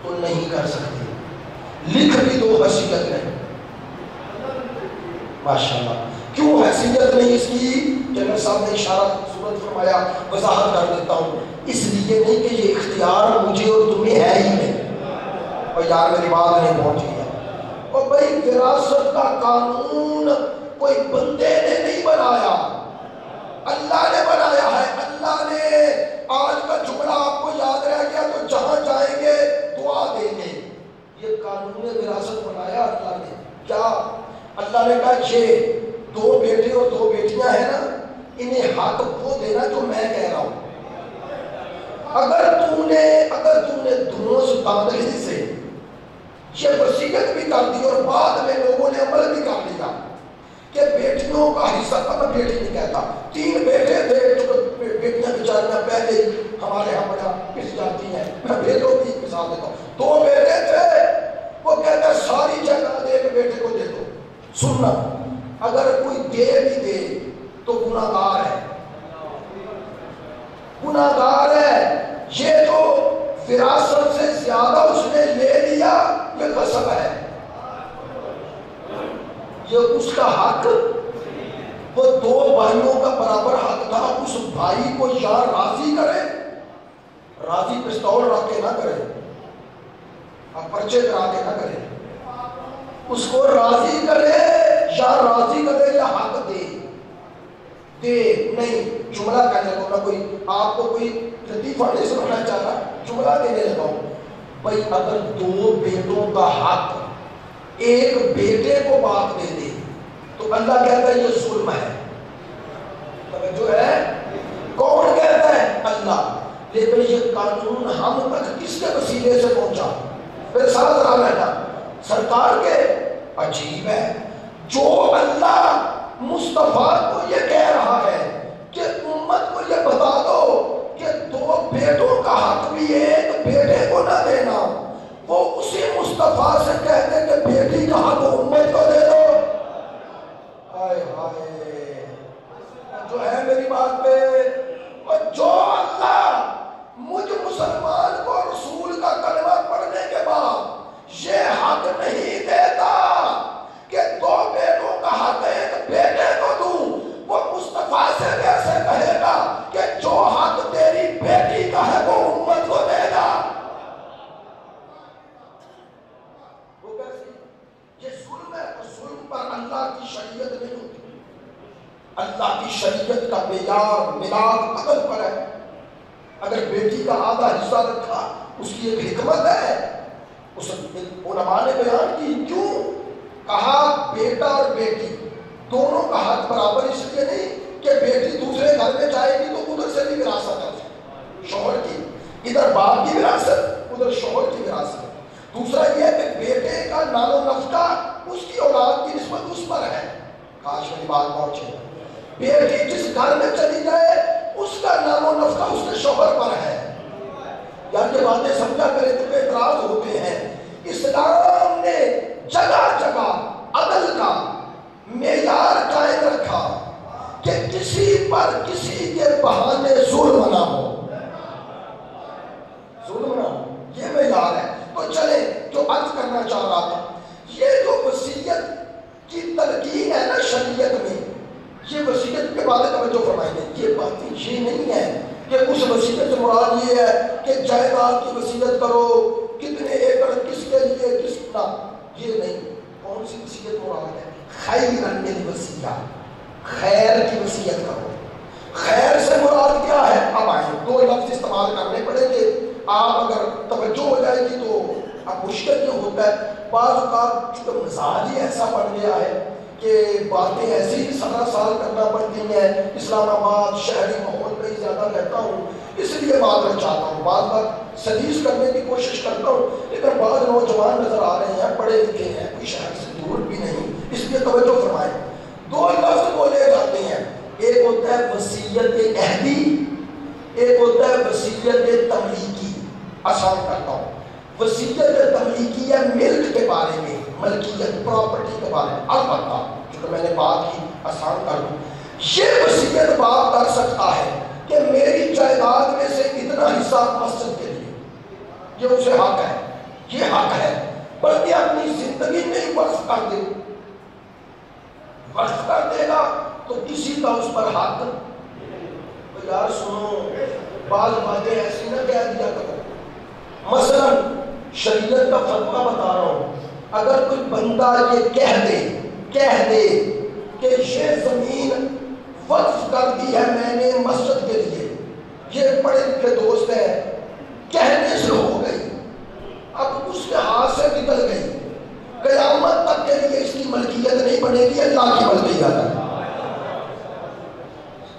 تو نہیں کر سکتے. لکھ بھی دو، حیثیت نہیں. ماشاءاللہ. کیوں حیثیت نہیں اس کی؟ جنرل صاحب نے اشارہ صورت فرمایا، وضاحت کر دیتا ہوں. اس لیے نہیں کہ یہ اختیار مجھے اور تمہیں ہے ہی نہیں. اور یار میری بات نہیں پہنچی ہے. اور بھائی وراثت کا قانون کوئی بندے نے نہیں بنایا، اللہ نے بنایا ہے. اللہ نے آج کا جملہ آپ کو یاد رہ گیا تو جہاں جائیں گے دعا دیں گے. یہ قانون وراثت بنایا اللہ نے. کیا اللہ نے کہا یہ 2 بیٹے اور 2 بیٹیاں ہیں نا، انہیں حق وہ دینا جو میں کہہ رہا ہوں. اگر تم نے دونوں سلطان سے یہ وصیت بھی کر دی اور بعد میں لوگوں نے عمل بھی کر لیا کہ بیٹیوں کا حصہ، اب میں بیٹی نہیں کہتا، 3 بیٹے تھے تو بیٹیاں بیچاریاں پہلے ہمارے یہاں بڑا پس جاتی ہیں. میں بیٹوں کی مثال دیتا ہوں. 2 بیٹے تھے، وہ کہتا ہے ساری جائیداد ایک بیٹے کو دے دو. سننا، اگر کوئی دے بھی دے تو گناہگار ہے، گناہگار ہے. یہ تو وراثت سے زیادہ اس نے لے لیا، یہ غصب ہے. یہ اس کا حق، وہ 2 بھائیوں کا برابر حق تھا. اس بھائی کو یا راضی کرے، راضی پستول رکھ کے نہ کرے، اب پرچے کرا کے نہ کرے، اس کو راضی کرے یا راضی کرے یا حق دے نہیں. جملہ کہنے لگا، کوئی آپ کو کوئی لطیفہ نہیں سننا چاہ رہا، جملہ دینے لگا ہوں. بھائی اگر 2 بیٹوں کا حق ایک بیٹے کو باپ دے دے تو اللہ کہتا ہے یہ ظلم ہے. جو ہے کون کہتا ہے؟ اللہ. لیکن یہ قانون ہم تک کس کے وسیلے سے پہنچا؟ پھر ساتھ رہا لینا سرکار کے. عجیب ہے، جو اللہ مصطفیٰ کو یہ کہہ رہا ہے کہ امت کو یہ بتا دو کہ 2 بیٹوں کا حق بھی ایک بیٹے کو نہ دینا، وہ اسی مصطفیٰ سے کہتے کہ بیٹی کا حق امت کو دے دو. ہائے ہائے، جو ہے میری بات پہ. اور جو اللہ مجھ مسلمان کو رسول کا کلمہ پڑھنے کے بعد یہ حق نہیں دیتا کہ 2 بیٹوں کا حق ایک بیٹے کو دوں، وہ مصطفیٰ سے کیسے کہے گا کہ جو حق تیری بیٹی کا ہے وہ امت کو دے گا؟ وہ کیسے؟ یہ ظلم ہے. اور ظلم پر اللہ کی شریعت نہیں ہوتی. اللہ کی شریعت کا معیار میراث عدل پر ہے. اگر بیٹی کا آدھا حصہ رکھا اس کی ایک حکمت ہے. اس علماء نے بیان کی کیوں کہا بیٹا اور بیٹی دونوں کا حق برابر، اس لیے نہیں کہ بیٹی دوسرے گھر میں جائے گی تو ادھر سے بھی وراثت ہے شوہر کی، ادھر باپ کی وراثت ادھر شوہر کی وراثت. دوسرا یہ کہ بیٹے کا نام و نفقہ اس کی اولاد کی نسبت اس پر ہے. کاش میری بات پہنچے. بیٹی جس گھر میں چلی جائے اس کا نام و نفقہ اس کے شوہر پر ہے. یار یہ باتیں سمجھا کرے تو اعتراض ہوتے ہیں. اسلام نے جگہ جگہ عدل کا معیار قائم رکھا کہ کسی پر کسی کے بہانے ظلم نہ ہو. ظلم نہ ہو، یہ معیار ہے. تو چلے جو عرض کرنا چاہ رہا تھا، یہ جو وصیت کی تلقین ہے نا شریعت میں، یہ وصیت کے بارے توجہ فرمائیں گے. یہ باتیں یہ نہیں ہے کہ اس وصیت سے مراد یہ ہے کہ جائیداد کی وصیت کرو، کتنے ایکڑ کس کے لیے کس کا، یہ نہیں. کون سی وصیت مراد ہے؟ خیر الوصیہ، خیر کی وصیت کرو. خیر سے مراد کیا ہے؟ اب آئیں دو لفظ استعمال کرنے پڑیں گے، آپ اگر توجہ ہو جائے گی تو اب مشکل یہ ہوتا ہے بعض اوقات چونکہ مزاج ہی ایسا بن گیا ہے کہ باتیں ایسی 17 سال کرنا پڑتی ہیں، اسلام آباد شہری ماحول میں ہی زیادہ رہتا ہوں اس لیے معذرت چاہتا ہوں، بعض بات سلیس کرنے کی کوشش کرتا ہوں، لیکن بعض نوجوان نظر آ رہے ہیں پڑھے لکھے ہیں، کوئی شہر سے دور بھی نہیں، اس لیے توجہ فرمائیں۔ دو لفظ بولے جاتے ہیں، ایک ہوتا ہے وصیت عہدی، ایک ہوتا ہے وصیت تملیکی۔ آسان کرتا ہوں، وصیت تملیکی ہے ملک کے بارے میں، ملکیت پراپرٹی کے بارے میں، البتہ چونکہ میں نے بات کی آسان کر دوں، یہ وصیت باپ کر سکتا ہے کہ میری جائیداد میں سے اتنا حصہ مسجد کے لیے، یہ اسے حق ہے، یہ حق ہے، بلکہ اپنی زندگی میں ہی وقف کر دے، وقف کر دے گا تو کسی کا اس پر حق۔ یار سنو، بعض باتیں ایسی نہ کہہ دیا کرو، مثلا شریعت کا فتویٰ بتا رہا ہوں، اگر کوئی بندہ یہ کہہ دے کہ یہ زمین وقف کر دی ہے میں نے مسجد کے لیے، یہ پڑھے لکھے دوست ہیں، کہنے سے ہو گئی، اب اس کے ہاتھ سے نکل گئی، قیامت تک کے لیے اس کی ملکیت نہیں بنے گی، اللہ کی ملکیت ہے۔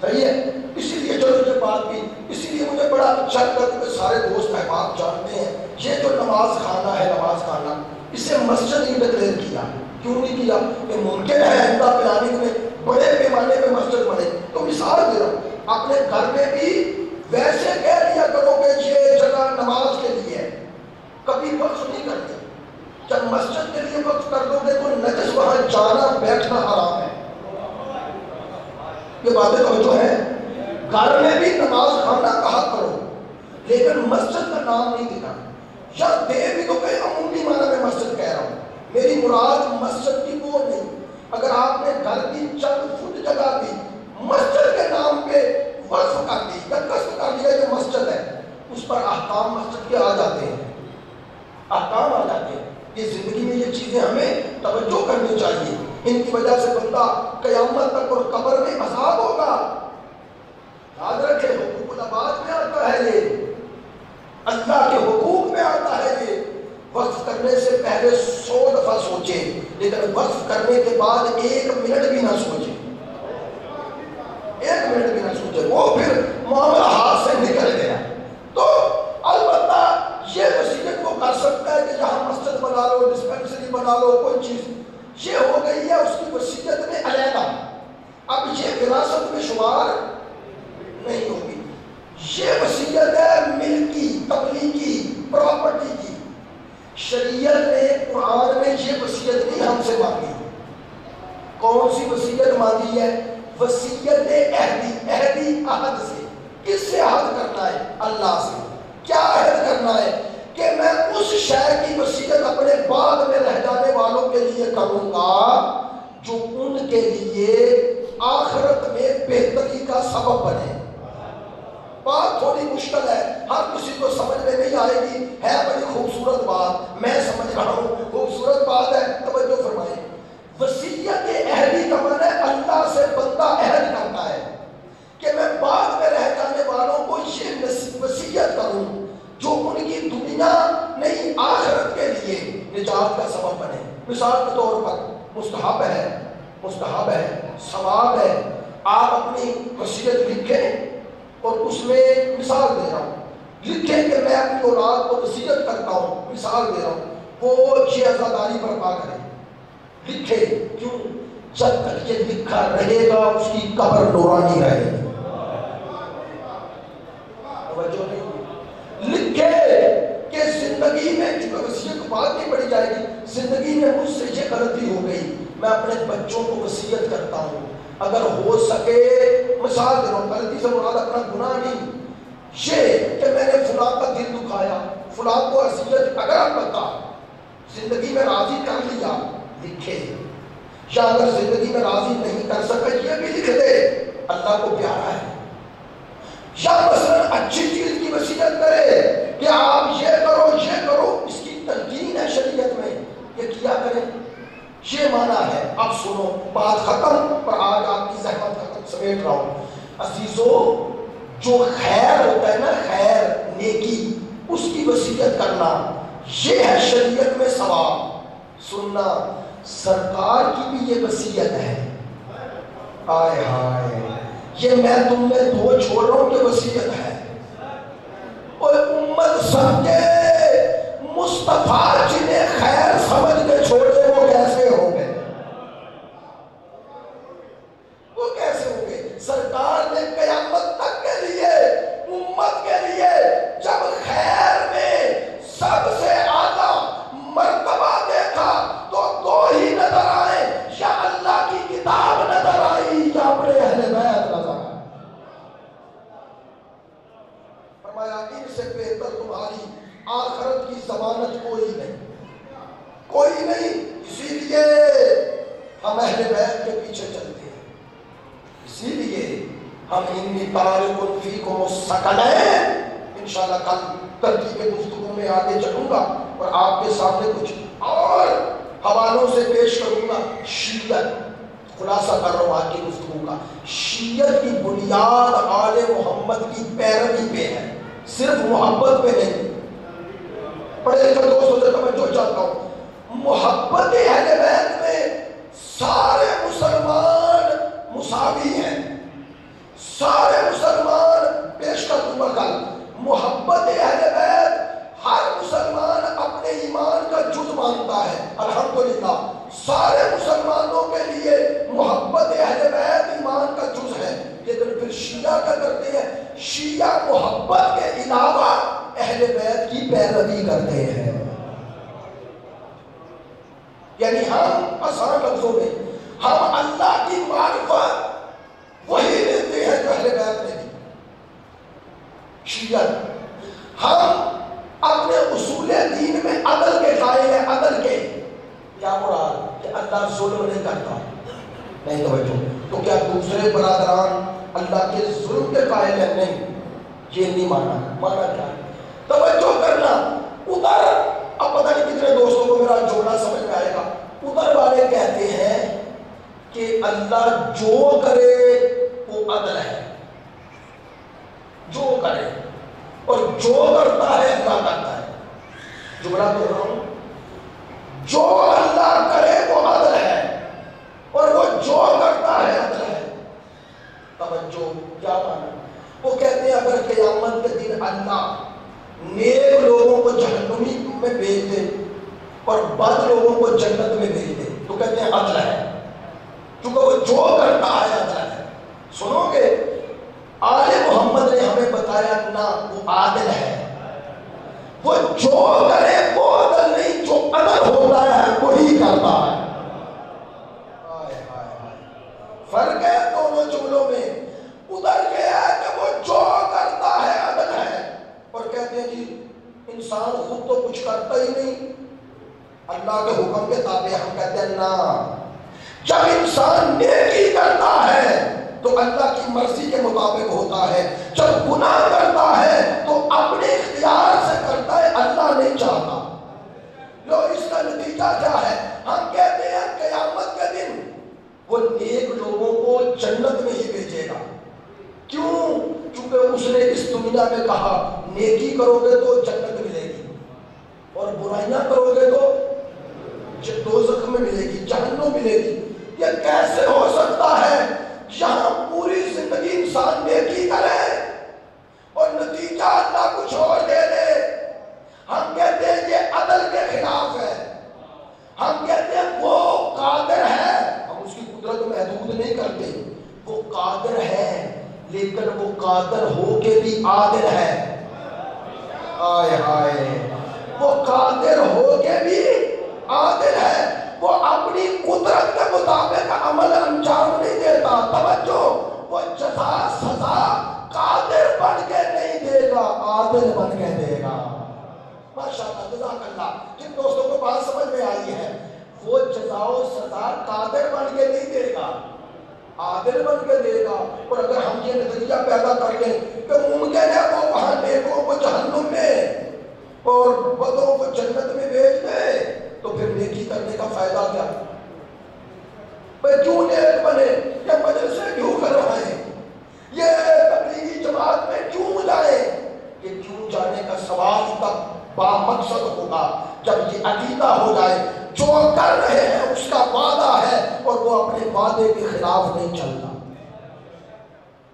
صحیح ہے؟ اسی لیے چلو یہ بات بھی، اسی لیے مجھے بڑا اچھا لگا کہ سارے دوست احباب جانتے ہیں یہ جو نماز خانہ ہے، نماز خانہ اسے مسجد ہی ڈکلیئر کیا، کیوں نہیں کیا؟ کہ ممکن ہے آئندہ پلاننگ میں بڑے پیمانے پہ مسجد بنے، تو مثال دے رہا ہوں، اپنے گھر میں بھی ویسے کہہ دیا کرو کہ یہ جگہ نماز کے لیے ہے، کبھی وقف نہیں کرتے۔ جب مسجد کے لیے وقف کر دو گے تو نجس وہاں جانا بیٹھنا حرام ہے، یہ باتیں توجہ ہے۔ گھر میں بھی نماز خانہ کہا کرو لیکن مسجد کا نام نہیں دینا، یا دے بھی تو کہ عمومی معنی میں مسجد کہہ رہا ہوں، میری مراد مسجد کی وہ نہیں۔ اگر آپ نے گھر کی چند فٹ جگہ بھی مسجد کے نام پہ وقف کر دی یا قصد کر دیا کہ مسجد ہے، اس پر احکام مسجد کے آ جاتے ہیں، احکام آ جاتے ہیں۔ یہ زندگی میں یہ چیزیں ہمیں توجہ کرنی چاہیے، ان کی وجہ سے بندہ قیامت تک اور قبر میں عذاب ہوگا۔ یاد رکھے حقوق العباد میں آتا ہے، یہ اللہ کے حقوق میں آتا ہے۔ یہ وقف کرنے سے پہلے 100 دفعہ سوچے، لیکن وقف کرنے کے بعد 1 منٹ بھی نہ سوچے، 1 منٹ بھی نہ سوچے، وہ پھر معاملہ ہاتھ سے نکل گیا۔ تو البتہ یہ وصیت کو کر سکتا ہے کہ جہاں مسجد بنا لو، ڈسپینسری بنا لو، کوئی چیز یہ ہو گئی ہے اس کی وصیت میں علیحدہ، اب یہ وراثت میں شمار نہیں ہوگی۔ یہ وصیت ہے ملکی، تملیکی، پراپرٹی کی۔ شریعت نے قرآن میں یہ وصیت نہیں ہم سے مانگی۔ کون سی وصیت مانگی ہے؟ وصیت عہدی، عہدی عہد سے۔ کس سے عہد کرنا ہے؟ اللہ سے۔ کیا عہد کرنا ہے؟ کہ میں اس شہر کی وصیت اپنے بعد میں رہ جانے والوں کے لیے کروں گا جو ان کے لیے آخرت میں بہتری کا سبب بنے۔ بات تھوڑی مشکل ہے، ہر کسی کو سمجھ میں نہیں آئے گی، ہے بڑی خوبصورت بات، میں سمجھ رہا ہوں خوبصورت بات ہے، توجہ فرمائیں۔ وصیت عہدی کا معنی ہے اللہ سے بندہ عہد کرتا ہے کہ میں بعد میں رہ جانے والوں کو یہ وصیت کروں جو ان کی دنیا نہیں آخرت کے لیے نجات کا سبب بنے۔ مثال کے طور پر مستحب ہے، ثواب ہے، آپ اپنی وصیت لکھیں اور اس میں مثال دے رہا ہوں، لکھیں کہ میں اپنی اولاد کو وصیت کرتا ہوں، مثال دے رہا ہوں، وہ یہ عزاداری برپا کرے، لکھے، کیوں؟ جب تک یہ لکھا رہے گا اس کی قبر نورانی رہے گی۔ توجہ نہیں، لکھے کہ زندگی میں، چونکہ وصیت بات نہیں پڑھی جائے گی، زندگی میں مجھ سے یہ غلطی ہو گئی، میں اپنے بچوں کو وصیت کرتا ہوں، اگر ہو سکے، مثال دے رہا ہوں، غلطی سے مراد اپنا گناہ نہیں، یہ کہ میں نے فلاں کا دل دکھایا، فلاں کو اذیت، اگر آپ بتا زندگی میں راضی کر لیا، لکھے، یا اگر زندگی میں راضی نہیں کر سکے یہ بھی لکھ دے، اللہ کو پیارا ہے۔ یا مثلا اچھی چیز کی وصیت کرے کہ آپ یہ کرو، اس کی تلقین ہے شریعت میں، یہ کیا کریں، یہ معنی ہے۔ اب سنو، بات ختم، پر آج آپ کی زحمت ختم سمیٹ رہا ہوں۔ عزیزو جو خیر ہوتا ہے نا، خیر نیکی، اس کی وصیت کرنا، یہ ہے شریعت میں ثواب۔ سننا، سرکار کی بھی یہ وصیت ہے، آئے ہائے، یہ میں تم میں دو چھوڑ رہا ہوں کہ وصیت ہے۔ اور امت سمجھے مصطفیٰ جنہیں خیر سمجھ کے چھوڑے وہ کیسے ہوں گے، وہ کیسے ہوں گے؟ سرکار نے قیامت تک کے لیے امت کے لیے جب خیر میں سب سے اعلیٰ مرتبہ دیکھا تو دو ہی نظر آئے، یا اللہ کی کتاب نظر آئی یا اپنے اہل بیت نظر آئے۔ فرمایا ان سے بہتر تمہاری آخرت کی ضمانت کوئی نہیں، کوئی نہیں، اسی لیے ہم اہل بیت کے پیچھے چلتے ہیں، اسی لیے ہم انی تارک فیکم الثقلین، انشاءاللہ کل ترتیب گفتگو میں آگے چلوں گا اور آپ کے سامنے کچھ اور حوالوں سے پیش کروں گا۔ شیعت، خلاصہ کر رہا ہوں آج کی گفتگو کا، شیعت کی بنیاد آل محمد کی پیروی پہ ہے، صرف محبت پہ نہیں۔ پڑھے لکھے دوستوں سے توجہ چاہتا ہوں، محبت اہل بیت میں سارے مسلمان مساوی ہیں، سارے مسلمان پیش کر دوں گا کل، محبت اہل بیت ہر مسلمان اپنے ایمان کا جز مانتا ہے، الحمدللہ سارے مسلمانوں کے لیے محبت اہل بیت ایمان کا جز ہے۔ لیکن پھر شیعہ کیا کرتے ہیں؟ شیعہ محبت کے علاوہ اہل بیت کی پیروی کرتے ہیں، یعنی ہم آسان لفظوں میں ہم اللہ کی معرفت وہی لیتے ہیں جو اہل بیت نے دی۔ شیعت، ہم اپنے اصول دین میں عدل کے قائل ہیں، عدل کے کیا مراد؟ کہ اللہ ظلم نہیں کرتا، نہیں توجہ، تو کیا دوسرے برادران اللہ کے ظلم کے قائل ہیں؟ نہیں، یہ نہیں مانا۔ مانا کیا ہے؟ توجہ کرنا، ادھر اب پتہ نہیں کتنے دوستوں کو میرا جملہ سمجھ میں آئے گا، ادھر والے کہتے ہیں کہ اللہ جو کرے وہ عدل ہے، جو کرے، اور جو کرتا ہے اللہ کرتا ہے۔ جملہ بول رہا ہوں، جو اللہ کرے وہ عدل ہے اور وہ جو کرتا ہے عدل ہے۔ توجہ، کیا مانا؟ وہ کہتے ہیں اگر قیامت کے دن اللہ نیک لوگوں کو جہنمی میں بھیج دے اور بد لوگوں کو جنت میں بھیج دے تو کہتے ہیں عدل ہے، کیونکہ وہ جو کرتا ہے عدل ہے۔ سنو گے، آل محمد نے ہمیں بتایا نہ، وہ عادل ہے، وہ جو کرے وہ عدل نہیں، جو عدل ہوتا ہے وہی کرتا ہے۔ فرق ہے دونوں جملوں میں، ادھر یہ ہے کہ وہ جو کرتا ہے عدل ہے، اور کہتے ہیں جی انسان خود تو کچھ کرتا ہی نہیں، اللہ کے حکم کے تابع۔ ہم کہتے ہیں نا، جب انسان نیکی کرتا ہے تو اللہ کی مرضی کے مطابق ہوتا ہے، جب گناہ کرتا ہے تو اپنے اختیار سے کرتا ہے، اللہ نہیں چاہتا۔ لو اس کا نتیجہ کیا ہے؟ ہم کہتے ہیں قیامت کے دن وہ نیک لوگوں کو جنت میں ہی بھیجے گا۔ کیوں؟ کیونکہ اس نے اس دنیا میں کہا نیکی کرو گے تو جنت ملے گی اور برائیاں کرو گے تو دوزخ میں ملے گی، جہنم ملے گی۔ یہ کیسے ہو سکتا ہے؟ یہاں پوری زندگی انسان نیکی کرے اور نتیجہ اللہ کچھ اور دے دے۔ ہم کہتے ہیں یہ عدل کے خلاف ہے، ہم کہتے ہیں وہ قادر ہے، ہم اس کی قدرت محدود نہیں کرتے، وہ قادر ہے لیکن وہ قادر ہو کے بھی عادل ہے۔ آئے ہائے، وہ قادر ہو کے بھی عادل ہے، وہ اپنی قدرت کے مطابق عمل انجام نہیں دیتا۔ توجہ، وہ جزا سزا قادر بن کے نہیں دے گا، عادل بن کے دے گا۔ ماشاءاللہ، جزاک اللہ۔ جن دوستوں کو بات سمجھ میں آئی ہے، وہ جزا و سزا قادر بن کے نہیں دے گا، عادل بن کے دے گا۔ اور اگر ہم یہ نظریہ پیدا کر لیں کہ ممکن ہے وہ وہاں نیکوں کو جہنم میں اور بدوں کو جنت میں بھیج دے، تو پھر نیکی کرنے کا فائدہ کیا؟ بھئی کیوں نیک بنے؟ یہ مدرسے کیوں کر رہے ہیں؟ یہ بامقصد ہوگا جب یہ عقیدہ ہو جائے جو کر رہے ہیں اس کا وعدہ ہے اور وہ اپنے وعدے کے خلاف نہیں چلتا۔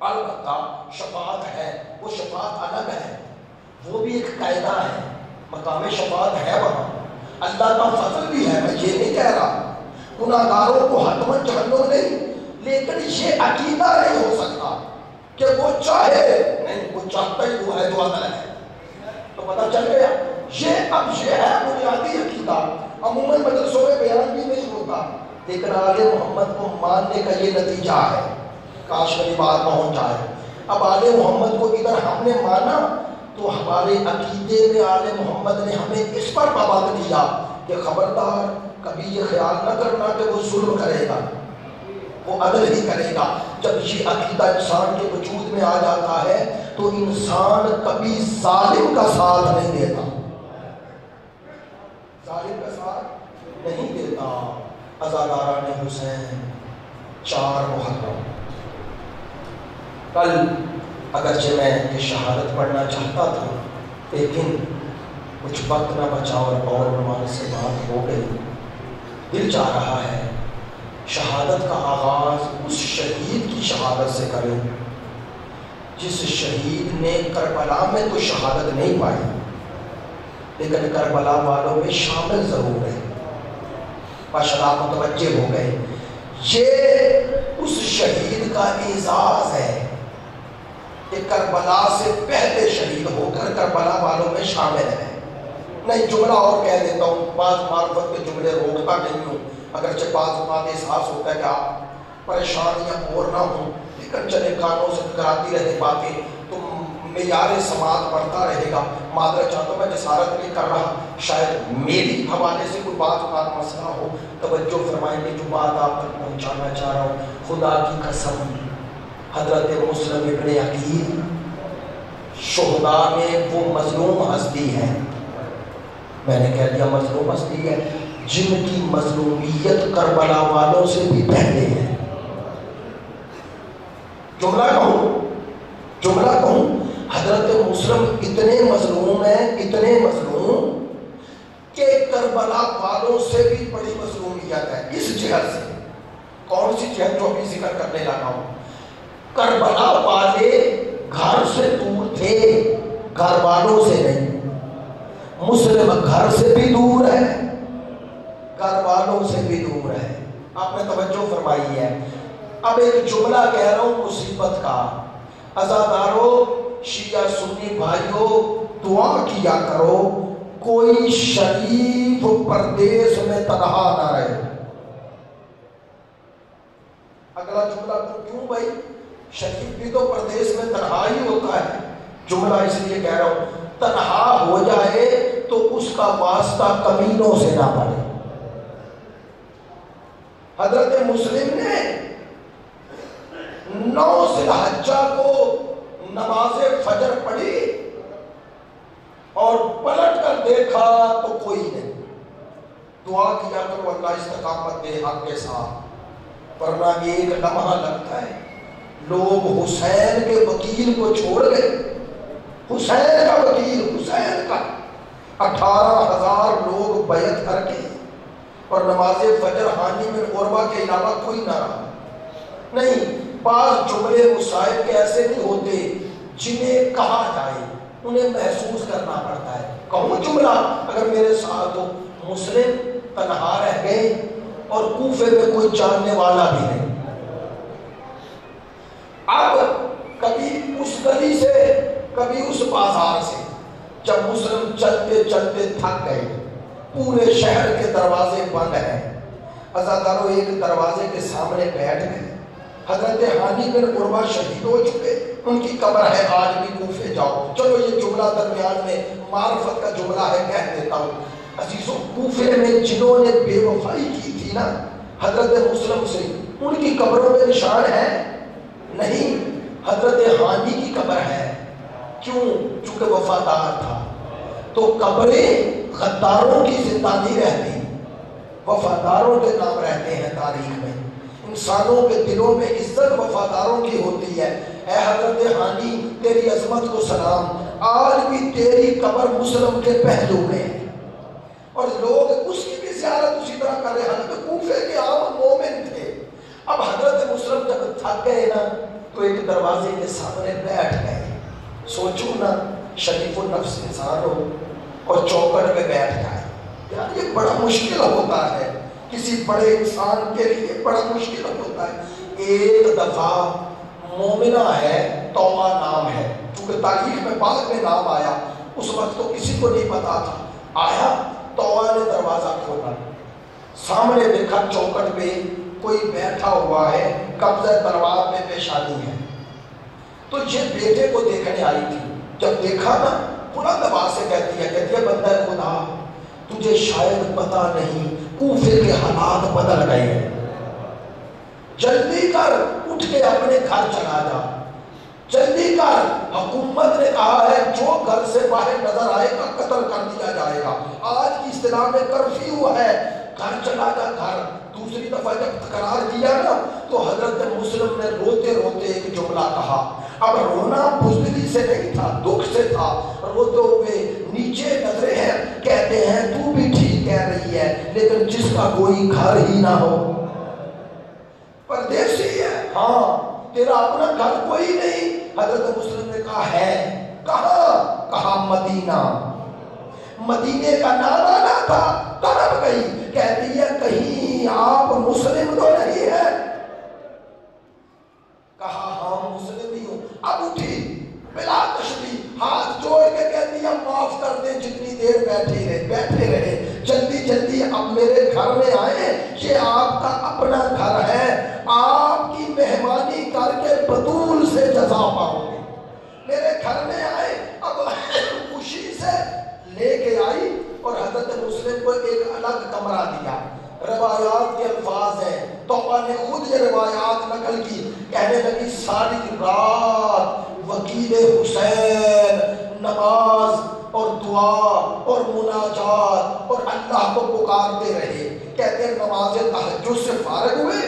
البتہ شفاعت ہے، وہ شفاعت الگ ہے، وہ بھی ایک قاعدہ ہے، مقام شفاعت ہے وہاں، اللہ کا فضل بھی ہے، میں یہ نہیں کہہ رہا گناہگاروں کو حتماً جہنم نہیں، لیکن یہ عقیدہ نہیں ہو سکتا کہ وہ چاہے نہیں، وہ چاہتا ہی وہ ہے جو عدل ہے۔ تو پتہ چل گیا یہ ہے بنیادی عقیدہ، عموماً مدرسوں میں بیان بھی نہیں ہوتا، لیکن آل محمد کو ماننے کا یہ نتیجہ ہے۔ کاش میری بات پہنچ جائے۔ اب آل محمد کو ادھر ہم نے مانا تو ہمارے عقیدے میں آل محمد نے ہمیں اس پر پابند کیا کہ خبردار کبھی یہ خیال نہ کرنا کہ وہ ظلم کرے گا، وہ عدل ہی کرے گا۔ جب یہ عقیدہ انسان کے وجود میں آ جاتا ہے تو انسان کبھی ظالم کا ساتھ نہیں دیتا، ظالم کا ساتھ نہیں دیتا۔ عزاداران حسین 4 محرم، کل اگرچہ میں یہ شہادت پڑھنا چاہتا تھا لیکن کچھ وقت نہ بچا اور نماز سے بات ہو گئی۔ دل چاہ رہا ہے شہادت کا آغاز اس شہید کی شہادت سے کریں جس شہید نے کربلا میں تو شہادت نہیں پائی لیکن کربلا والوں میں شامل ضرور ہے۔ ماشاءاللہ آپ متوجہ ہو گئے، یہ اس شہید کا اعزاز ہے کہ کربلا سے پہلے شہید ہو کر کربلا والوں میں شامل ہے۔ نہیں جملہ اور کہہ دیتا ہوں، بعض معرفت کے جملے روکتا نہیں ہوں، اگرچہ بعض بات احساس ہوتا ہے کہ آپ پریشان یا اور نہ ہوں، لیکن چلے کانوں سے کراتی رہے باتیں تو معیار سماعت بڑھتا رہے گا۔ معذرت چاہتا ہوں، میں جسارت نہیں کر رہا، شاید میری حوالے سے کوئی بات مسئلہ ہو، توجہ فرمائیں گے جو بات آپ تک پہنچانا چاہ رہا ہوں۔ خدا کی قسم حضرت مسلم ابن عقیل شہداء میں وہ مظلوم ہستی ہے، میں نے کہہ دیا مظلوم ہستی ہے، جن کی مظلومیت کربلا والوں سے بھی پہلے ہے۔ جملہ کہوں حضرت مسلم اتنے مظلوم ہیں، اتنے مظلوم کہ کربلا والوں سے بھی بڑی مظلومیت ہے۔ اس جہت سے کون سی جہت جو ابھی ذکر کرنے لگا ہوں، کربلا والے گھر سے دور تھے، گھر والوں سے نہیں۔ مسلم گھر سے بھی دور ہے، گھر والوں سے بھی دور ہے۔ آپ نے توجہ فرمائی ہے۔ اب ایک جملہ کہہ رہا ہوں مصیبت کا، عزادارو شیعہ سنی بھائیو دعا کیا کرو کوئی شریف پردیس میں تنہا نہ رہے۔ اگلا جملہ کیوں بھائی؟ شریف بھی تو پردیس میں تنہا ہی ہوتا ہے۔ جملہ اس لیے کہہ رہا ہوں تنہا ہو جائے تو اس کا واسطہ کمینوں سے نہ پڑے۔ حضرت مسلم نے 9 ذی الحجہ کو نماز فجر پڑھی اور پلٹ کر دیکھا تو کوئی نہیں۔ دعا کیا کرو اللہ استقامت دے حق کے ساتھ، ورنہ ایک لمحہ لگتا ہے لوگ حسین کے وکیل کو چھوڑ گئے، حسین کا وکیل، حسین کا 18,000 لوگ بیعت کر کے اور نماز فجر حانی میں قربہ کے علاوہ کوئی نہ رہا۔ نہیں، بعض جملے مصائب کے ایسے نہیں ہوتے جنہیں کہا جائے، انہیں محسوس کرنا پڑتا ہے۔ کہوں جملہ اگر میرے ساتھ ہو، مسلم تنہا رہ گئے اور کوفے میں کوئی جاننے والا بھی نہیں۔ اب کبھی اس گلی سے کبھی اس بازار سے، جب مسلم چلتے چلتے تھک گئے، پورے شہر کے دروازے بند ہیں، عزاداروں ایک دروازے کے سامنے بیٹھ گئے۔ حضرت حانی بن عروہ شہید ہو چکے، ان کی قبر ہے، آج بھی کوفے جاؤ۔ چلو یہ جملہ درمیان میں معرفت کا جملہ ہے، کہہ دیتا ہوں۔ عزیزوں، کوفے میں جنہوں نے بے وفائی کی تھی نا حضرت مسلم سے، ان کی قبروں میں نشان ہے نہیں، حضرت حانی کی قبر ہے۔ کیوں؟ چونکہ وفادار تھا۔ تو قبریں غداروں کی زندہ نہیں رہتی، وفاداروں کے نام رہتے ہیں تاریخ میں۔ انسانوں کے دلوں میں عزت وفاداروں کی ہوتی ہے۔ اے حضرت ہانی تیری عظمت کو سلام، آج بھی تیری قبر مسلم کے پہلو میں ہے، اور لوگ اس کی بھی زیارت اسی طرح کر رہے ہیں۔ حضرت کوفے کے عام مومن تھے، اب حضرت مسلم جب تھک گئے نا تو ایک دروازے کے سامنے بیٹھ گئے۔ سوچو نا، شریف النفس انسان ہو اور چوکٹ پہ بیٹھ جائے، یار یہ بڑا مشکل ہوتا ہے، کسی بڑے انسان کے لیے بڑا مشکل ہوتا ہے۔ ایک دفعہ مومنہ ہے، توبہ نام ہے، چونکہ تاریخ میں بعد میں نام آیا، اس وقت تو کسی کو نہیں پتا تھا۔ آیا توبہ نے دروازہ کھولا، سامنے دیکھا چوکٹ پہ کوئی بیٹھا ہوا ہے، قبضہ تلوار میں پیشانی ہے، تو یہ بیٹے کو دیکھنے آئی تھی۔ جب دیکھا نا بلند آواز سے کہتی ہے بندہ خدا تجھے شاید پتا نہیں کوفے کے حالات بدل گئے ہیں، جلدی کر اٹھ کے اپنے گھر چلا جا، جلدی کر، حکومت نے کہا ہے جو گھر سے باہر نظر آئے گا قتل کر دیا جائے گا، آج کی اصطلاح میں کرفیو ہے، گھر چلا جا گھر۔ دوسری دفعہ جب تکرار کیا نا تو حضرت مسلم نے روتے روتے ایک جملہ کہا، اب رونا بزدلی سے نہیں تھا، دکھ سے تھا، روتے ہوئے نیچے نظریں ہیں، کہتے ہیں تو بھی ٹھیک کہہ رہی ہے، لیکن جس کا کوئی گھر ہی نہ ہو، پردیسی ہے، ہاں تیرا اپنا گھر کوئی نہیں۔ حضرت مسلم نے کہا ہے، کہا مدینہ، مدینے کا نام آنا تھا، تڑپ گئی، کہتی ہے کہیں آپ مسلم تو نہیں ہے؟ کہا ہاں مسلم ہی ہوں۔ اب اٹھی بلا تشریح، ہاتھ جوڑ کے کہتی ہے معاف کر دیں جتنی دیر بیٹھے رہے، جلدی جلدی اب میرے گھر میں آئے، یہ آپ کا اپنا گھر ہے، آپ کی مہمانی کر کے بطول سے جزا پاؤں گے، میرے گھر میں آئے۔ اب خوشی سے لے کے آئی اور حضرت مسلم کو ایک الگ کمرہ دیا۔ روایات کے الفاظ ہیں، توبہ نے خود یہ روایات نقل کی، کہنے لگی ساری رات وکیل حسین نماز اور دعا اور مناجات اور اللہ کو پکارتے رہے، کہتے ہیں نماز تہجد سے فارغ ہوئے۔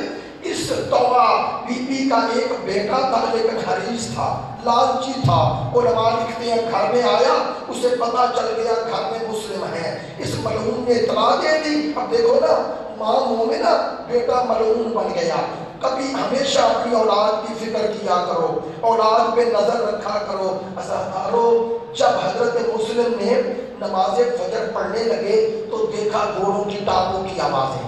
اس توبہ بی بی کا ایک بیٹا تھا لیکن حریص تھا، لالچی تھا، علماء لکھتے ہیں گھر میں آیا، اسے پتا چل گیا گھر میں مسلم ہے، اس ملعون نے اطلاع دے دی۔ اب دیکھو نا، ماں مومنہ، بیٹا ملعون بن گیا۔ کبھی ہمیشہ اپنی اولاد کی فکر کیا کرو، اولاد پہ نظر رکھا کرو۔ عزادارو، جب حضرت مسلم نے نماز فجر پڑھنے لگے تو دیکھا گھوڑوں کی ٹانگوں کی آوازیں،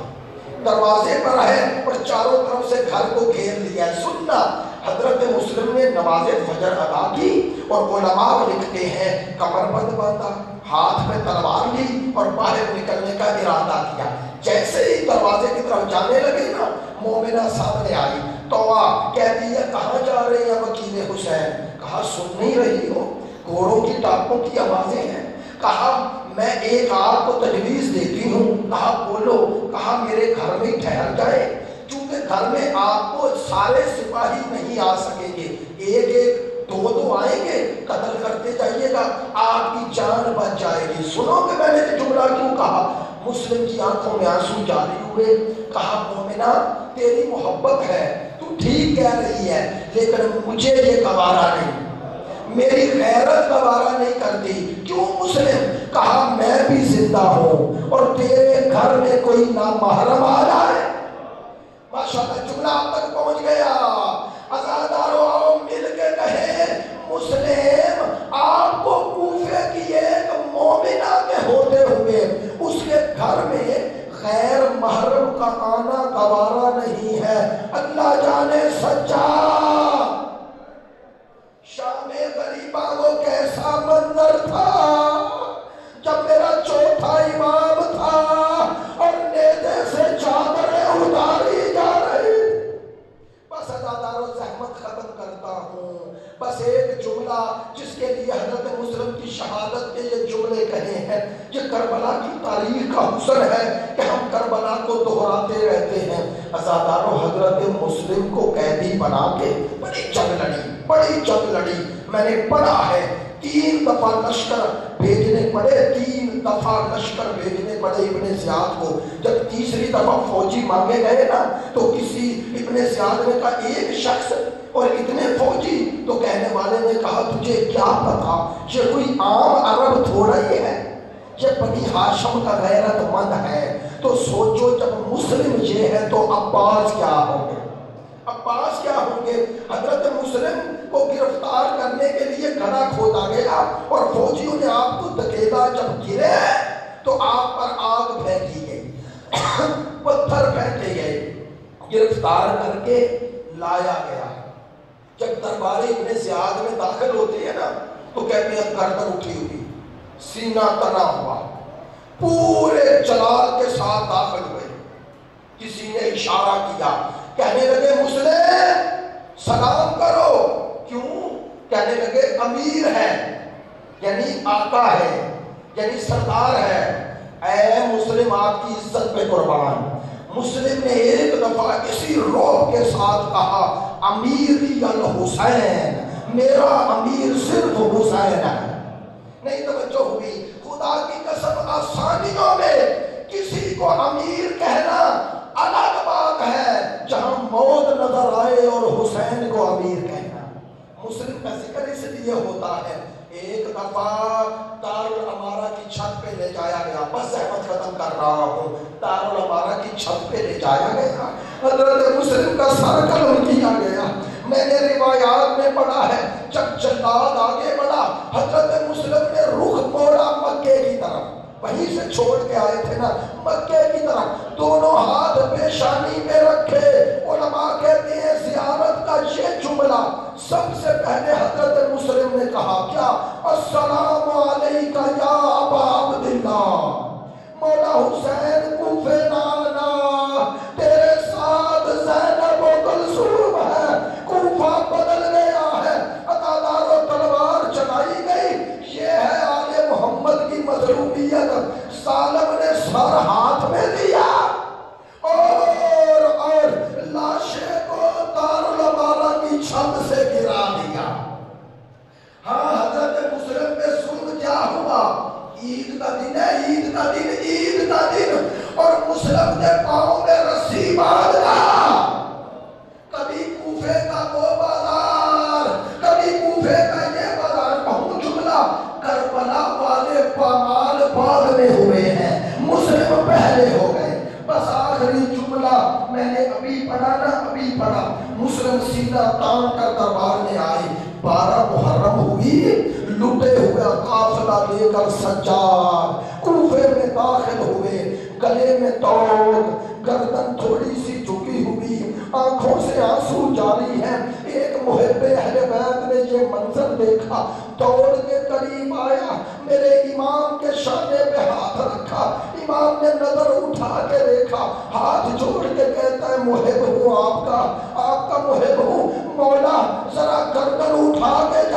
دروازے پر ہے اور چاروں طرف سے گھر کو گھیر لیا ہے۔ سننا، حضرت مسلم نے نماز فجر ادا کی اور علماء لکھتے ہیں کمر بند باندھا، ہاتھ میں تلوار لی اور باہر نکلنے کا ارادہ کیا۔ جیسے ہی دروازے کی طرف جانے لگے نا، مومنہ سامنے آئی، توبہ کہتی ہے کہاں جا رہے ہیں وکیل حسین؟ کہا سن نہیں رہی ہو، گھوڑوں کی ٹانگوں کی آوازیں ہیں؟ کہا میں ایک آپ کو تجویز دیتی ہوں۔ کہا بولو۔ کہا میرے گھر میں ٹھہر جائے، چونکہ گھر میں آپ کو سارے سپاہی نہیں آ سکیں گے، ایک ایک دو دو آئیں گے، قتل کرتے جائیے گا، آپ کی جان بچ جائے گی۔ سنو کہ میں نے یہ جملہ کیوں کہا۔ مسلم کی آنکھوں میں آنسو جاری ہوئے۔ کہا مومنہ تیری محبت ہے، تو ٹھیک کہہ رہی ہے، لیکن مجھے یہ گوارا نہیں، میری غیرت گوارا نہیں کرتی۔ کیوں مسلم؟ کہا میں بھی زندہ ہوں اور تیرے گھر میں کوئی نامحرم آ جائے۔ ماشاءاللہ جملہ آپ تک پہنچ گیا۔ عزادارو آؤ مل کے کہیں مسلم آپ کو کوفے کی ایک مومنہ کے ہوتے ہوئے اس کے گھر میں غیر محرم کا آنا گوارا نہیں ہے۔ اللہ جانے سچا، شام غریبہ وہ کیسا منظر تھا جب میرا چوتھا امام تھا اور نیزے سے چادریں اتاری جا رہی۔ بس عزادارو زحمت ختم کرتا ہوں، بس ایک جملہ جس کے لیے حضرت مسلم کی شہادت کے یہ جملے کہے ہیں۔ یہ کربلا کی تاریخ کا حسن ہے کہ ہم کربلا کو دہراتے رہتے ہیں۔ عزادارو حضرت مسلم کو قیدی بنا کے بڑی جنگ لڑی، میں نے پڑھا ہے 3 دفعہ لشکر بھیجنے پڑے، 3 دفعہ لشکر بھیجنے پڑے ابن زیاد کو۔ جب تیسری دفعہ فوجی مانگے گئے نا تو کسی ابن زیاد نے کہا ایک شخص اور اتنے فوجی، تو کہنے والے نے کہا تجھے کیا پتا، یہ کوئی عام عرب تھوڑا ہی ہے، یہ بنی ہاشم کا غیرت مند ہے، تو سوچو جب مسلم یہ ہے تو عباس کیا ہوں گے، عباس کیا ہوں گے۔ حضرت مسلم کو گرفتار کرنے کے لیے گڑھا کھودا گیا اور فوجیوں نے آپ کو دھکیلا، جب گرے تو آپ پر آگ پھینکی گئی، پتھر پھینکے گئے، گرفتار کر کے لایا گیا۔ جب دربار ابن زیاد میں داخل ہوتے ہیں نا تو کہتے ہیں گردن اٹھی ہوئی، سینہ تنا ہوا، پورے جلال کے ساتھ داخل ہوئے۔ کسی نے اشارہ کیا، کہنے لگے مسلم سلام کرو، کیوں؟ کہنے لگے امیر ہے، یعنی آقا ہے، یعنی سردار ہے۔ اے مسلم آپ کی عزت پہ قربان۔ مسلم نے ایک دفعہ اسی روح کے ساتھ کہا امیری الحسین، میرا امیر صرف حسین ہے۔ نہیں توجہ ہوئی؟ خدا کی قسم آسانیوں میں کسی کو امیر کہنا الگ بات ہے، جہاں موت نظر آئے اور حسین کو امیر کہنا۔ مسلم کا ذکر اس لیے ہوتا ہے، ایک دفعہ دارالامارہ کی چھت پہ لے جایا گیا، بس احمد ختم کر رہا ہوں، دارالامارہ کی چھت پہ لے جایا گیا، حضرت مسلم کا سر قلم کیا گیا۔ میں نے روایات میں پڑھا ہے جب جلاد آگے بڑھا حضرت مسلم نے رخ موڑا مکے کی طرف، وہیں سے چھوڑ کے آئے تھے نا مکے کی طرف، دونوں ہاتھ پیشانی میں رکھے۔ علماء کہتے ہیں زیارت کا یہ جملہ سب سے پہلے حضرت مسلم نے کہا کیا؟ السلام علیکہ یا ابا عبداللہ، مولا حسین کوفے نانا، تیرے ساتھ زینب و کلثوم ہے، کوفہ بدل گیا ہے، عدالت و تلوار چلائی گئی، یہ ہے آل محمد کی مظلومیت۔ ظالم نے سر ہاتھ میں لیا اور لاشے کو دارالامارہ کی چھت سے گرا دیا۔ ہاں حضرت مسلم پہ ظلم کیا ہوا؟ عید کا دن ہے، عید کا دن، عید کا دن، اور مسلم نے پاؤں میں رسی باندھ لا۔ کبھی کوفے کا وہ بازار، کبھی کوفے کا یہ بازار، کہوں جملہ کربلا والے پامال بعد میں ہوئے ہیں، مسلم پہلے ہو گئے۔ بس آخری جملہ میں نے ابھی پڑھا نا، ابھی پڑھا، مسلم سیدھا تان کر دربار میں آئی، 12 محرم ہوئی، لٹے ہوئے قافلہ لے کر سجاد کوفے میں داخل ہوئے، گلے میں توڑ، گردن تھوڑی سی جھکی ہوئی، آنکھوں سے آنسو جاری ہیں۔ ایک محب اہل بیت نے یہ منظر دیکھا، دوڑ کے قریب آیا، میرے امام کے شانے پہ ہاتھ رکھا، امام نے نظر اٹھا کے دیکھا، ہاتھ جوڑ کے کہتا ہے محب ہوں آپ کا محب ہوں، مولا ذرا گردن اٹھا کے